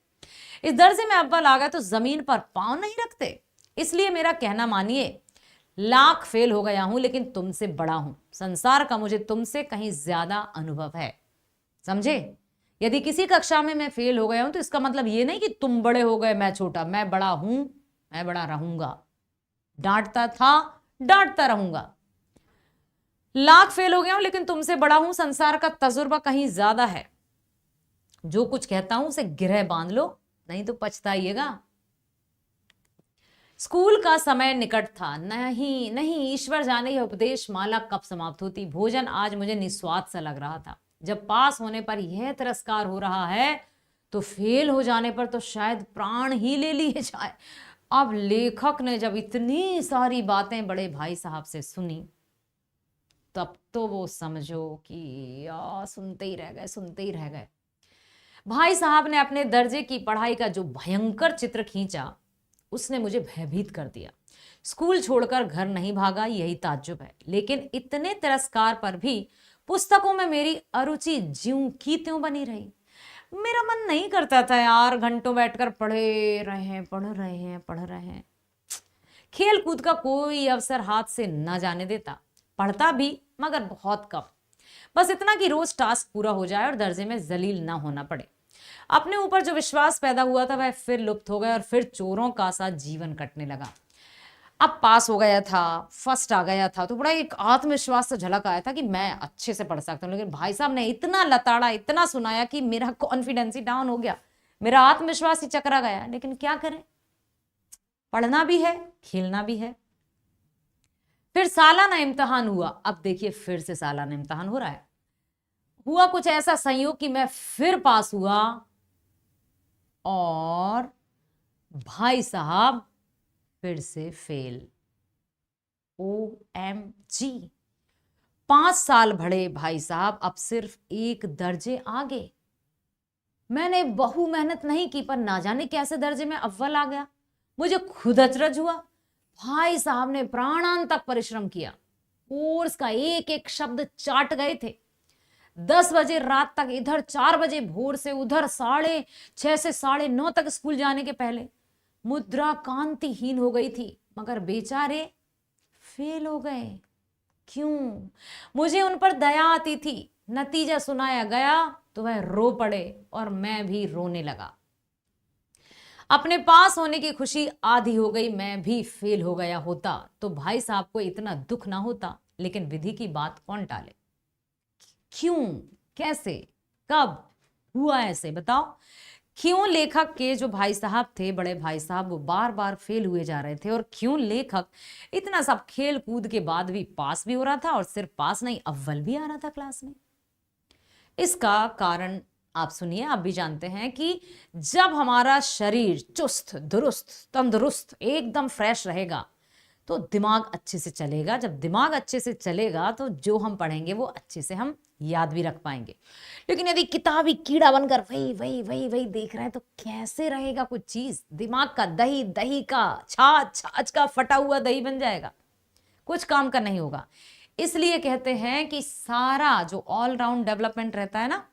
इस दर्जे में अव्वल आ गए तो जमीन पर पांव नहीं रखते। इसलिए मेरा कहना मानिए, लाख फेल हो गया हूं लेकिन तुमसे बड़ा हूं। संसार का मुझे तुमसे कहीं ज्यादा अनुभव है, समझे? यदि किसी कक्षा में मैं फेल हो गया हूं तो इसका मतलब ये नहीं कि तुम बड़े हो गए मैं छोटा, मैं बड़ा हूं, मैं बड़ा रहूंगा, डांटता था, डांटता रहूंगा। लाख फेल हो गया हूं लेकिन तुमसे बड़ा हूं, संसार का तजुर्बा कहीं ज्यादा है। जो कुछ कहता हूं उसे गिरह बांध लो, नहीं तो पछताइएगा। स्कूल का समय निकट था। नहीं नहीं, ईश्वर जाने यह उपदेश माला कब समाप्त होती। भोजन आज मुझे निस्वाद सा लग रहा था। जब पास होने पर यह तिरस्कार हो रहा है तो फेल हो जाने पर तो शायद प्राण ही ले लिए जाए। अब लेखक ने जब इतनी सारी बातें बड़े भाई साहब से सुनी तब तो वो समझो कि सुनते ही रह गए, सुनते ही रह गए। भाई साहब ने अपने दर्जे की पढ़ाई का जो भयंकर चित्र खींचा उसने मुझे भयभीत कर दिया। स्कूल छोड़कर घर नहीं भागा, यही ताज्जुब है। लेकिन इतने तिरस्कार पर भी पुस्तकों में मेरी अरुचि ज्यों की त्यों बनी रही। मेरा मन नहीं करता था यार घंटों बैठकर पढ़े रहे, पढ़ रहे हैं, पढ़ रहे हैं। खेल कूद का कोई अवसर हाथ से न जाने देता। पढ़ता भी मगर बहुत कम, बस इतना कि रोज टास्क पूरा हो जाए और दर्जे में जलील ना होना पड़े। अपने ऊपर जो विश्वास पैदा हुआ था वह फिर लुप्त हो गया और फिर चोरों का सा जीवन कटने लगा। अब पास हो गया था, फर्स्ट आ गया था तो बड़ा एक आत्मविश्वास से झलक आया था कि मैं अच्छे से पढ़ सकता हूँ। लेकिन भाई साहब ने इतना लताड़ा, इतना सुनाया कि मेरा कॉन्फिडेंस ही डाउन हो गया, मेरा आत्मविश्वास ही चकरा गया। लेकिन क्या करें, पढ़ना भी है, खेलना भी है। फिर सालाना इम्तिहान हुआ। अब देखिए फिर से सालाना इम्तिहान हो रहा है। हुआ कुछ ऐसा संयोग कि मैं फिर पास हुआ और भाई साहब फिर से फेल। OMG, 5 साल बढ़े भाई साहब, अब सिर्फ एक दर्जे आगे। मैंने बहु मेहनत नहीं की पर ना जाने कैसे दर्जे में अव्वल आ गया। मुझे खुद अचरज हुआ। भाई साहब ने प्राणांतक परिश्रम किया, कोर्स का एक एक शब्द चाट गए थे। 10 बजे रात तक इधर, 4 बजे भोर से उधर, 6:30 से 9:30 तक स्कूल जाने के पहले। मुद्रा कांतिहीन हो गई थी मगर बेचारे फेल हो गए। क्यों? मुझे उन पर दया आती थी। नतीजा सुनाया गया तो वह रो पड़े और मैं भी रोने लगा। अपने पास होने की खुशी आधी हो गई। मैं भी फेल हो गया होता तो भाई साहब को इतना दुख ना होता। लेकिन विधि की बात कौन टाले? क्यों, कैसे, कब हुआ ऐसे, बताओ? क्यों लेखक के जो भाई साहब थे, बड़े भाई साहब, वो बार बार फेल हुए जा रहे थे? और क्यों लेखक इतना सब खेल कूद के बाद भी पास भी हो रहा था और सिर्फ पास नहीं, अव्वल भी आ रहा था क्लास में? इसका कारण आप सुनिए, आप भी जानते हैं कि जब हमारा शरीर चुस्त दुरुस्त तंदुरुस्त एकदम फ्रेश रहेगा तो दिमाग अच्छे से चलेगा। जब दिमाग अच्छे से चलेगा तो जो हम पढ़ेंगे वो अच्छे से हम याद भी रख पाएंगे। लेकिन यदि किताबी कीड़ा बनकर वही वही वही वही देख रहे हैं तो कैसे रहेगा कुछ चीज? दिमाग का दही, दही का छाछ, छाछ का फटा हुआ दही बन जाएगा, कुछ काम का नहीं होगा। इसलिए कहते हैं कि सारा जो ऑलराउंड डेवलपमेंट रहता है ना,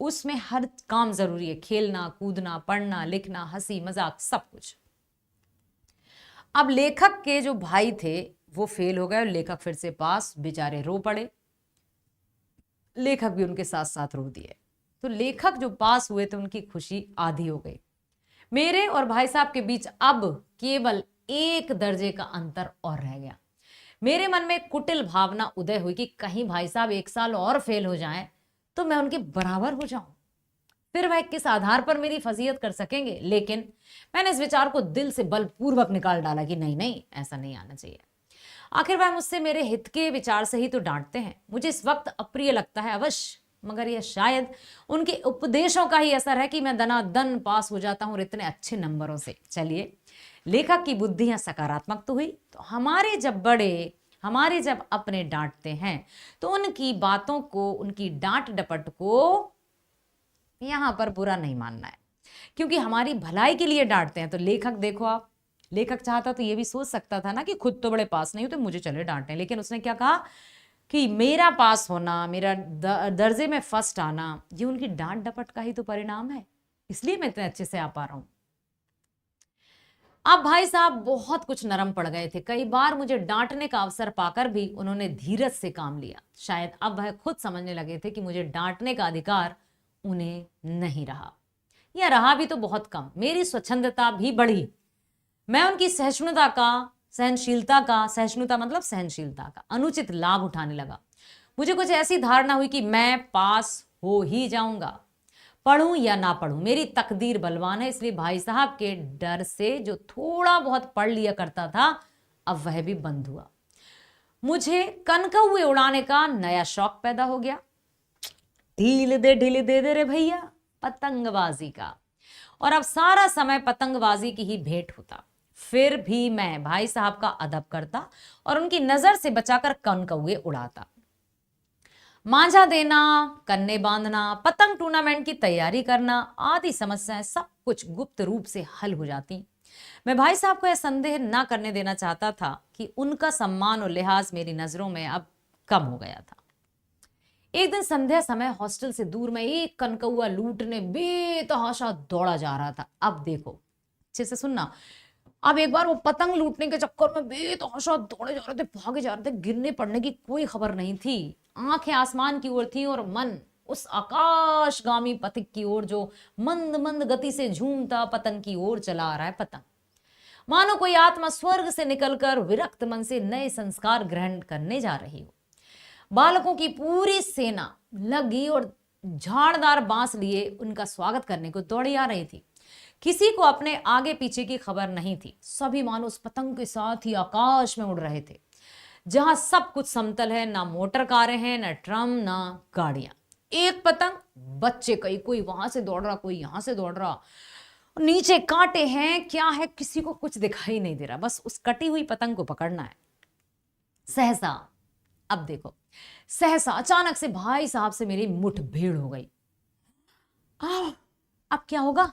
उसमें हर काम जरूरी है। खेलना, कूदना, पढ़ना, लिखना, हंसी मजाक, सब कुछ। अब लेखक के जो भाई थे वो फेल हो गए और लेखक फिर से पास। बेचारे रो पड़े, लेखक भी उनके साथ साथ रो दिए। तो लेखक जो पास हुए थे उनकी खुशी आधी हो गई। मेरे और भाई साहब के बीच अब केवल एक दर्जे का अंतर और रह गया। मेरे मन में कुटिल भावना उदय हुई कि कहीं भाई साहब 1 साल और फेल हो जाएं तो मैं उनके बराबर हो जाऊं, फिर वह किस आधार पर मेरी फजीयत कर सकेंगे। लेकिन मैंने इस विचार को दिल से बलपूर्वक निकाल डाला कि नहीं नहीं, ऐसा नहीं आना चाहिए। आखिर वह मुझसे मेरे हित के विचार से ही तो डांटते हैं। मुझे इस वक्त अप्रिय लगता है अवश्य, मगर यह शायद उनके उपदेशों का ही असर है कि मैं दनादन पास हो जाता हूं और इतने अच्छे नंबरों से। चलिए, लेखक की बुद्धियां सकारात्मक तो हुई। तो हमारे जब अपने डांटते हैं तो उनकी बातों को, उनकी डांट डपट को यहां पर बुरा नहीं मानना है, क्योंकि हमारी भलाई के लिए डांटते हैं। तो लेखक देखो आप, लेखक चाहता तो ये भी सोच सकता था ना कि खुद तो बड़े पास नहीं होते, मुझे चले डांटें। लेकिन उसने क्या कहा कि मेरा पास होना, मेरा दर्जे में फर्स्ट आना, ये उनकी डांट डपट का ही तो परिणाम है, इसलिए मैं इतने अच्छे से आ पा रहा हूं। अब भाई साहब बहुत कुछ नरम पड़ गए थे। कई बार मुझे डांटने का अवसर पाकर भी उन्होंने धीरज से काम लिया। शायद अब वह खुद समझने लगे थे कि मुझे डांटने का अधिकार उन्हें नहीं रहा, या रहा भी तो बहुत कम। मेरी स्वच्छंदता भी बढ़ी। मैं उनकी सहिष्णुता मतलब सहनशीलता का अनुचित लाभ उठाने लगा। मुझे कुछ ऐसी धारणा हुई कि मैं पास हो ही जाऊंगा, पढ़ूं या ना पढ़ूं, मेरी तकदीर बलवान है। इसलिए भाई साहब के डर से जो थोड़ा बहुत पढ़ लिया करता था, अब वह भी बंद हुआ। मुझे कनकौए उड़ाने का नया शौक पैदा हो गया। ढील दे रे भैया, पतंगबाजी का। और अब सारा समय पतंगबाजी की ही भेंट होता। फिर भी मैं भाई साहब का अदब करता और उनकी नजर से बचाकर कनकौए उड़ाता। मांझा देना, कन्ने बांधना, पतंग टूर्नामेंट की तैयारी करना आदि समस्याएं सब कुछ गुप्त रूप से हल हो जाती। मैं भाई साहब को यह संदेह ना करने देना चाहता था कि उनका सम्मान और लिहाज मेरी नजरों में अब कम हो गया था। एक दिन संध्या समय हॉस्टल से दूर में एक कनकौआ लूटने बेतहाशा दौड़ा जा रहा था। अब देखो, अच्छे से सुनना। अब एक बार वो पतंग लूटने के चक्कर में बेतहाशा दौड़े जा रहे थे, भागे जा रहे थे। गिरने पड़ने की कोई खबर नहीं थी। आंखें आसमान की ओर थी और मन उस आकाशगामी पथिक की ओर जो मंद मंद गति से झूमता पतंग की ओर चला आ रहा है। पतंग मानो कोई आत्मा स्वर्ग से निकलकर विरक्त मन से नए संस्कार ग्रहण करने जा रही हो। बालकों की पूरी सेना लगी और झाड़दार बांस लिए उनका स्वागत करने को दौड़ी आ रही थी। किसी को अपने आगे पीछे की खबर नहीं थी। सभी मानो उस पतंग के साथ ही आकाश में उड़ रहे थे, जहां सब कुछ समतल है, ना मोटर कारें हैं, ना ट्रम, ना गाड़ियां। एक पतंग, बच्चे कई, कोई वहां से दौड़ रहा, कोई यहां से दौड़ रहा। नीचे कांटे हैं, क्या है, किसी को कुछ दिखाई नहीं दे रहा। बस उस कटी हुई पतंग को पकड़ना है। सहसा, अब देखो, सहसा अचानक से भाई साहब से मेरी मुठभेड़ हो गई। अब क्या होगा?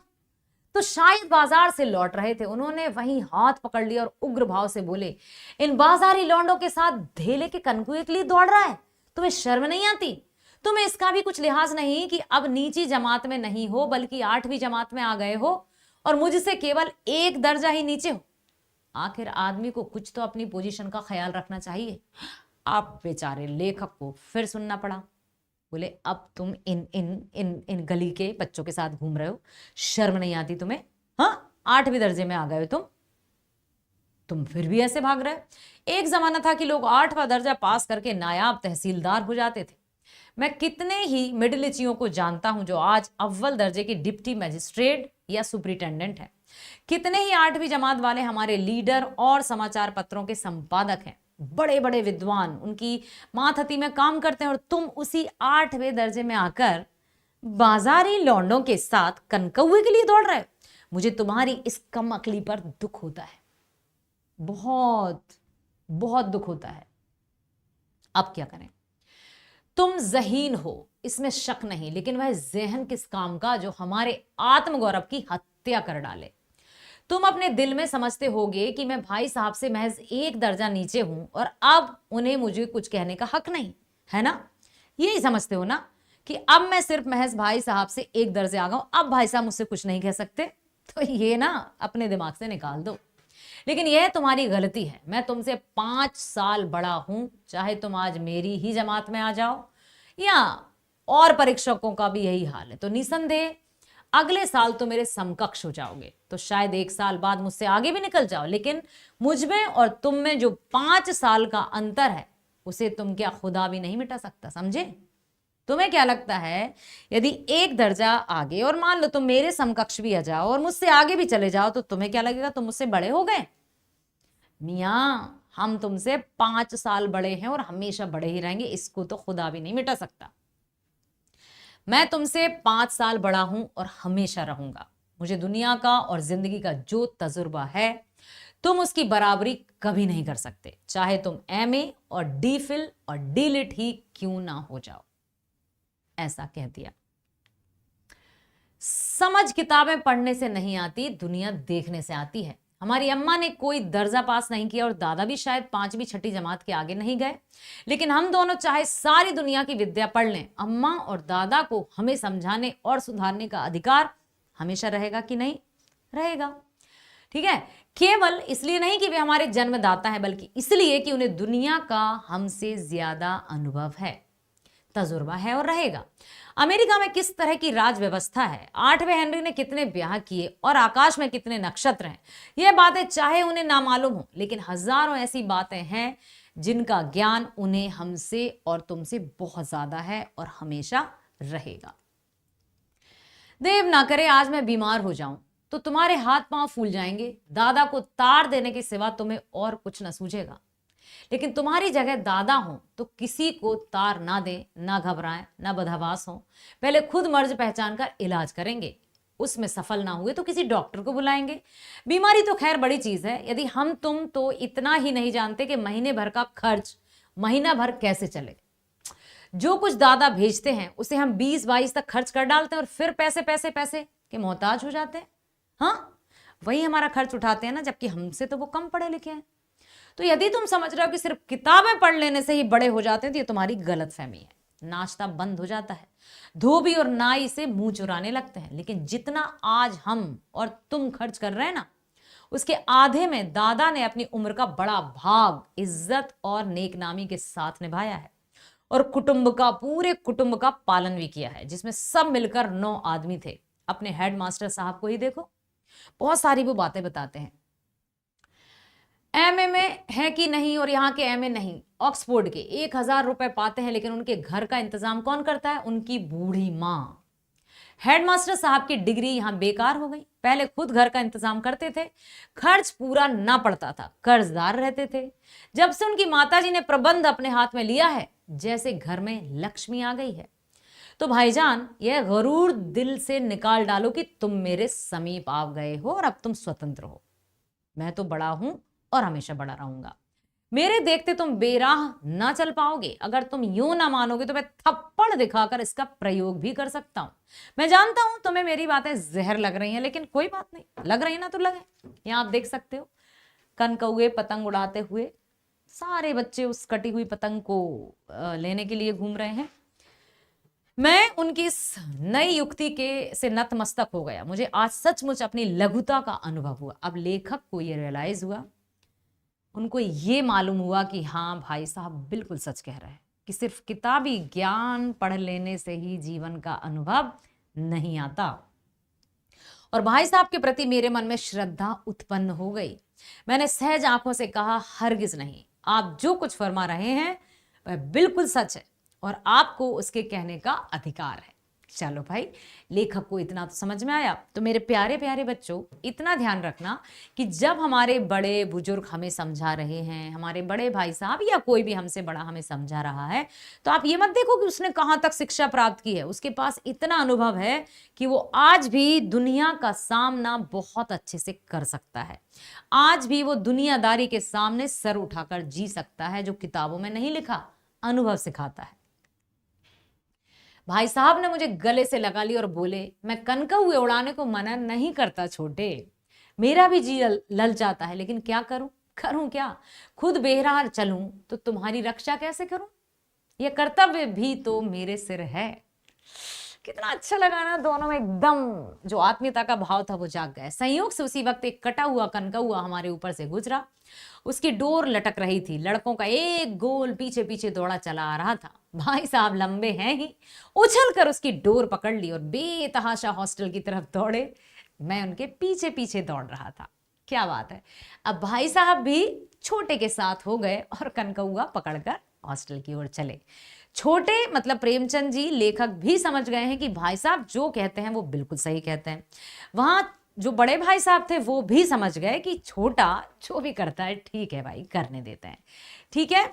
तो शायद बाजार से लौट रहे थे। उन्होंने वहीं हाथ पकड़ लिया और उग्र भाव से बोले, इन बाजारी लौंडों के साथ धेले के कनकुए के लिए दौड़ रहा है? तुम्हें शर्म नहीं आती? तुम्हें इसका भी कुछ लिहाज नहीं कि अब नीची जमात में नहीं हो बल्कि 8वीं जमात में आ गए हो और मुझसे केवल एक दर्जा ही नीचे हो। आखिर आदमी को कुछ तो अपनी पोजीशन का ख्याल रखना चाहिए। आप बेचारे लेखक को फिर सुनना पड़ा। बोले, अब तुम इन इन इन इन गली के बच्चों के साथ घूम रहे हो, शर्म नहीं आती तुम्हें? हाँ, 8वीं दर्जे में आ गए हो तुम फिर भी ऐसे भाग रहे। एक जमाना था कि लोग 8वां दर्जा पास करके नायाब तहसीलदार हो जाते थे। मैं कितने ही मिडिलिचियों को जानता हूं जो आज अव्वल दर्जे के डिप्टी मजिस्ट्रेट या सुपरिटेंडेंट है। कितने ही 8वीं जमात वाले हमारे लीडर और समाचार पत्रों के संपादक हैं। बड़े बड़े विद्वान उनकी मातहती में काम करते हैं और तुम उसी 8वें दर्जे में आकर बाजारी लौंडों के साथ कनकौए के लिए दौड़ रहे हो। मुझे तुम्हारी इस कम अकली पर दुख होता है, बहुत बहुत दुख होता है। अब क्या करें? तुम ज़हीन हो, इसमें शक नहीं, लेकिन वह ज़हन किस काम का जो हमारे आत्मगौरव की हत्या कर डाले। तुम अपने दिल में समझते होगे कि मैं भाई साहब से महज एक दर्जा नीचे हूं और अब उन्हें मुझे कुछ कहने का हक नहीं है ना? यही समझते हो ना कि अब मैं सिर्फ महज भाई साहब से एक दर्जे आ गया, अब भाई साहब मुझसे कुछ नहीं कह सकते। तो ये ना अपने दिमाग से निकाल दो। लेकिन यह तुम्हारी गलती है। मैं तुमसे 5 साल बड़ा हूं, चाहे तुम आज मेरी ही जमात में आ जाओ या और परीक्षकों का भी यही हाल है, तो निसंदेह अगले साल तो मेरे समकक्ष हो जाओगे। तो शायद 1 साल बाद मुझसे आगे भी निकल जाओ, लेकिन मुझ में और तुम में जो 5 साल का अंतर है उसे तुम क्या खुदा भी नहीं मिटा सकता, समझे? तुम्हें क्या लगता है यदि एक दर्जा आगे और मान लो तुम मेरे समकक्ष भी आ जाओ और मुझसे आगे भी चले जाओ तो तुम्हें क्या लगेगा? तुम मुझसे बड़े हो गए? मियां, हम तुमसे 5 साल बड़े हैं और हमेशा बड़े ही रहेंगे, इसको तो खुदा भी नहीं मिटा सकता। मैं तुमसे 5 साल बड़ा हूं और हमेशा रहूंगा। मुझे दुनिया का और जिंदगी का जो तजुर्बा है तुम उसकी बराबरी कभी नहीं कर सकते, चाहे तुम MA और DPhil और DLit ही क्यों ना हो जाओ। ऐसा कह दिया। समझ किताबें पढ़ने से नहीं आती, दुनिया देखने से आती है। हमारी अम्मा ने कोई दर्जा पास नहीं किया और दादा भी शायद 5वीं 6ठी जमात के आगे नहीं गए, लेकिन हम दोनों चाहे सारी दुनिया की विद्या पढ़ लें, अम्मा और दादा को हमें समझाने और सुधारने का अधिकार हमेशा रहेगा कि नहीं? रहेगा। ठीक है, केवल इसलिए नहीं कि वे हमारे जन्मदाता हैं, बल्कि इसलिए कि उन्हें दुनिया का हमसे ज्यादा अनुभव है। तजुर्बा है और रहेगा। अमेरिका में किस तरह की राज व्यवस्था है, 8वें हेनरी ने कितने ब्याह किए और आकाश में कितने नक्षत्र हैं, ये बातें चाहे उन्हें ना मालूम हो, लेकिन हजारों ऐसी बातें हैं जिनका ज्ञान उन्हें हमसे और तुमसे बहुत ज्यादा है और हमेशा रहेगा। देव ना करे आज मैं बीमार हो जाऊं तो तुम्हारे हाथ पांव फूल जाएंगे, दादा को तार देने के सिवा तुम्हें और कुछ न सूझेगा। लेकिन तुम्हारी जगह दादा हो तो किसी को तार ना दे, ना घबराएं, ना बदहवास हो, पहले खुद मर्ज पहचान कर इलाज करेंगे, उसमें सफल ना हुए तो किसी डॉक्टर को बुलाएंगे। बीमारी तो खैर बड़ी चीज है, यदि हम तुम तो इतना ही नहीं जानते कि महीने भर का खर्च महीना भर कैसे चले। जो कुछ दादा भेजते हैं उसे हम 20-22 तक खर्च कर डालते हैं और फिर पैसे पैसे पैसे के मोहताज हो जाते हैं। हाँ, वही हमारा खर्च उठाते हैं ना, जबकि हमसे तो वो कम पढ़े लिखे हैं। तो यदि तुम समझ रहे हो कि सिर्फ किताबें पढ़ लेने से ही बड़े हो जाते हैं तो ये तुम्हारी गलत फहमी है। नाश्ता बंद हो जाता है, धोबी और नाई से मुंह चुराने लगते हैं, लेकिन जितना आज हम और तुम खर्च कर रहे हैं ना, उसके आधे में दादा ने अपनी उम्र का बड़ा भाग इज्जत और नेकनामी के साथ निभाया है और पूरे कुटुंब का पालन भी किया है, जिसमें सब मिलकर 9 आदमी थे। अपने हेडमास्टर साहब को ही देखो, बहुत सारी वो बातें बताते हैं। एमए में है कि नहीं, और यहाँ के एमए नहीं, ऑक्सफोर्ड के 1000 रुपए पाते हैं, लेकिन उनके घर का इंतजाम कौन करता है? उनकी बूढ़ी माँ। हेडमास्टर साहब की डिग्री यहाँ बेकार हो गई। पहले खुद घर का इंतजाम करते थे, खर्च पूरा ना पड़ता था, कर्जदार रहते थे। जब से उनकी माताजी ने प्रबंध अपने हाथ में लिया है, जैसे घर में लक्ष्मी आ गई है। तो भाईजान, यह गरूर दिल से निकाल डालो कि तुम मेरे समीप आ गए हो और अब तुम स्वतंत्र हो। मैं तो बड़ा हूं और हमेशा बड़ा रहूंगा। मेरे देखते तुम बेराह ना चल पाओगे। अगर तुम यूं ना मानोगे तो मैं थप्पड़ दिखाकर इसका प्रयोग भी कर सकता हूं। मैं जानता हूं तुम्हें मेरी बातें जहर लग रही हैं, लेकिन कोई बात नहीं, लग रही है ना तो लगे। यहां आप देख सकते हो, कनकौए पतंग उड़ाते हुए सारे बच्चे उस कटी हुई पतंग को लेने के लिए घूम रहे हैं। मैं उनकी इस नई युक्ति के से नतमस्तक हो गया। मुझे आज सचमुच अपनी लघुता का अनुभव हुआ। अब लेखक को ये रियलाइज हुआ, उनको ये मालूम हुआ कि हाँ, भाई साहब बिल्कुल सच कह रहे हैं कि सिर्फ किताबी ज्ञान पढ़ लेने से ही जीवन का अनुभव नहीं आता। और भाई साहब के प्रति मेरे मन में श्रद्धा उत्पन्न हो गई। मैंने सहज आंखों से कहा, हरगिज नहीं, आप जो कुछ फरमा रहे हैं वह बिल्कुल सच है और आपको उसके कहने का अधिकार है। चलो भाई, लेखक को इतना तो समझ में आया। तो मेरे प्यारे प्यारे बच्चों, इतना ध्यान रखना कि जब हमारे बड़े बुजुर्ग हमें समझा रहे हैं, हमारे बड़े भाई साहब या कोई भी हमसे बड़ा हमें समझा रहा है, तो आप ये मत देखो कि उसने कहाँ तक शिक्षा प्राप्त की है। उसके पास इतना अनुभव है कि वो आज भी दुनिया का सामना बहुत अच्छे से कर सकता है। आज भी वो दुनियादारी के सामने सर उठाकर जी सकता है, जो किताबों में नहीं लिखा, अनुभव सिखाता है। भाई साहब ने मुझे गले से लगा ली और बोले, मैं कनकौए उड़ाने को मना नहीं करता छोटे, मेरा भी जी ललचाता है, लेकिन क्या करूं क्या? खुद बेराह चलूं तो तुम्हारी रक्षा कैसे करूं? यह कर्तव्य भी तो मेरे सिर है। कितना अच्छा लगा ना, दोनों में एकदम जो आत्मीयता का भाव था वो जाग गया। संयोग से उसी वक्त एक कटा हुआ कनकौआ हमारे ऊपर से गुजरा। उसकी डोर लटक रही थी, लड़कों का एक गोल पीछे पीछे दौड़ा चला आ रहा था। भाई साहब लंबे हैं ही, उछल कर उसकी डोर पकड़ ली और बेतहाशा हॉस्टल की तरफ दौड़े। मैं उनके पीछे पीछे दौड़ रहा था। क्या बात है। अब भाई साहब भी छोटे के साथ हो गए और कनकौआ पकड़कर हॉस्टल की ओर चले। छोटे मतलब प्रेमचंद जी, लेखक भी समझ गए हैं कि भाई साहब जो कहते हैं वो बिल्कुल सही कहते हैं। वहां जो बड़े भाई साहब थे वो भी समझ गए कि छोटा जो भी करता है ठीक है भाई, करने देते हैं, ठीक है।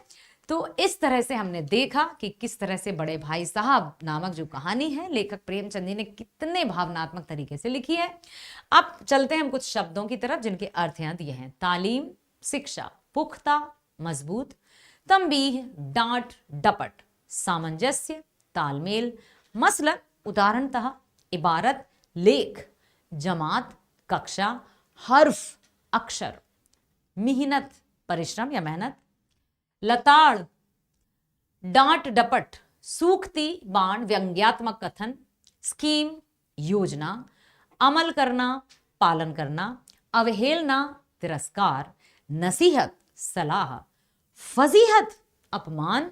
तो इस तरह से हमने देखा कि किस तरह से बड़े भाई साहब नामक जो कहानी है लेखक प्रेमचंद जी ने कितने भावनात्मक तरीके से लिखी है। अब चलते हैं हम कुछ शब्दों की तरफ जिनके अर्थ यहाँ दिए हैं। तालीम, शिक्षा, पुख्ता, मजबूत, तंबीह, डांट, डपट, सामंजस्य, तालमेल, मसलन, उदाहरणतः, इबारत, लेख, जमात, कक्षा, हर्फ, अक्षर, मिहनत, परिश्रम या मेहनत, लताड़, डांट डपट, सूखती बाण, व्यंग्यात्मक कथन, स्कीम, योजना, अमल करना, पालन करना, अवहेलना, तिरस्कार, नसीहत, सलाह, फजीहत, अपमान,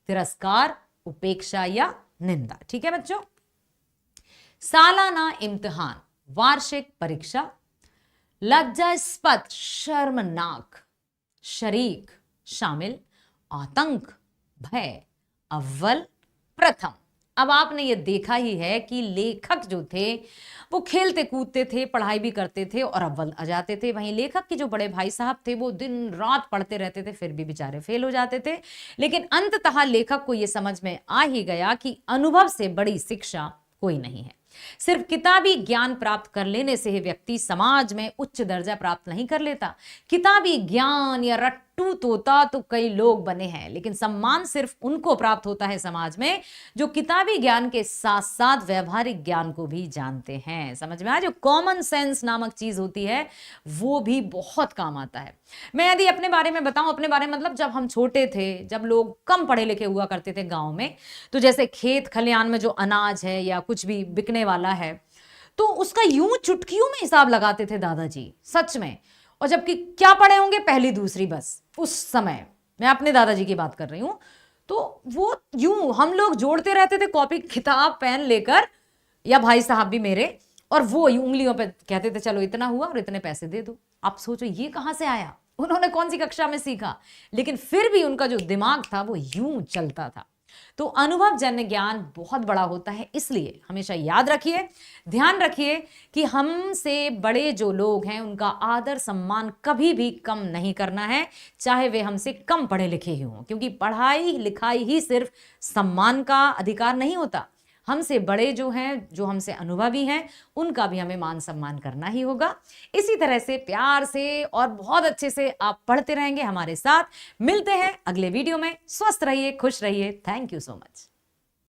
तिरस्कार, उपेक्षा या निंदा। ठीक है बच्चों। सालाना इम्तिहान, वार्षिक परीक्षा, लज्जास्पद, शर्मनाक, शरीक, शामिल, आतंक, भय, अव्वल, प्रथम। अब आपने ये देखा ही है कि लेखक जो थे वो खेलते कूदते थे, पढ़ाई भी करते थे और अव्वल आ जाते थे। वहीं लेखक के जो बड़े भाई साहब थे वो दिन रात पढ़ते रहते थे, फिर भी बेचारे फेल हो जाते थे। लेकिन अंततः लेखक को ये समझ में आ ही गया कि अनुभव से बड़ी शिक्षा कोई नहीं है। सिर्फ किताबी ज्ञान प्राप्त कर लेने से ही व्यक्ति समाज में उच्च दर्जा प्राप्त नहीं कर लेता। किताबी ज्ञान या रट्टू तोता तो कई लोग बने हैं, लेकिन सम्मान सिर्फ उनको प्राप्त होता है समाज में जो किताबी ज्ञान के साथ साथ व्यवहारिक ज्ञान को भी जानते हैं। समझ में आया? जो कॉमन सेंस नामक चीज होती है वो भी बहुत काम आता है। मैं यदि अपने बारे में बताऊं, अपने बारे में मतलब जब हम छोटे थे, जब लोग कम पढ़े लिखे हुआ करते थे गांव में, तो जैसे खेत खलियान में जो अनाज है या कुछ भी बिकने वाला है तो उसका यूं चुटकियों में हिसाब लगाते थे दादाजी, सच में। और जबकि क्या पढ़े होंगे, पहली दूसरी बस। उस समय मैं अपने दादाजी की बात कर रही हूं, तो वो यूं हम लोग जोड़ते रहते थे कॉपी किताब पेन लेकर, या भाई साहब भी मेरे, और वो उंगलियों पे कहते थे चलो इतना हुआ और इतने पैसे दे दो। आप सोचो ये कहां से आया, उन्होंने कौन सी कक्षा में सीखा, लेकिन फिर भी उनका जो दिमाग था वो यूं चलता था। तो अनुभव जन्य ज्ञान बहुत बड़ा होता है, इसलिए हमेशा याद रखिए, ध्यान रखिए कि हमसे बड़े जो लोग हैं उनका आदर सम्मान कभी भी कम नहीं करना है, चाहे वे हमसे कम पढ़े लिखे ही हों। क्योंकि पढ़ाई लिखाई ही सिर्फ सम्मान का अधिकार नहीं होता, हमसे बड़े जो हैं, जो हमसे अनुभवी हैं, उनका भी हमें मान सम्मान करना ही होगा। इसी तरह से प्यार से और बहुत अच्छे से आप पढ़ते रहेंगे हमारे साथ। मिलते हैं अगले वीडियो में। स्वस्थ रहिए, खुश रहिए। Thank you so much.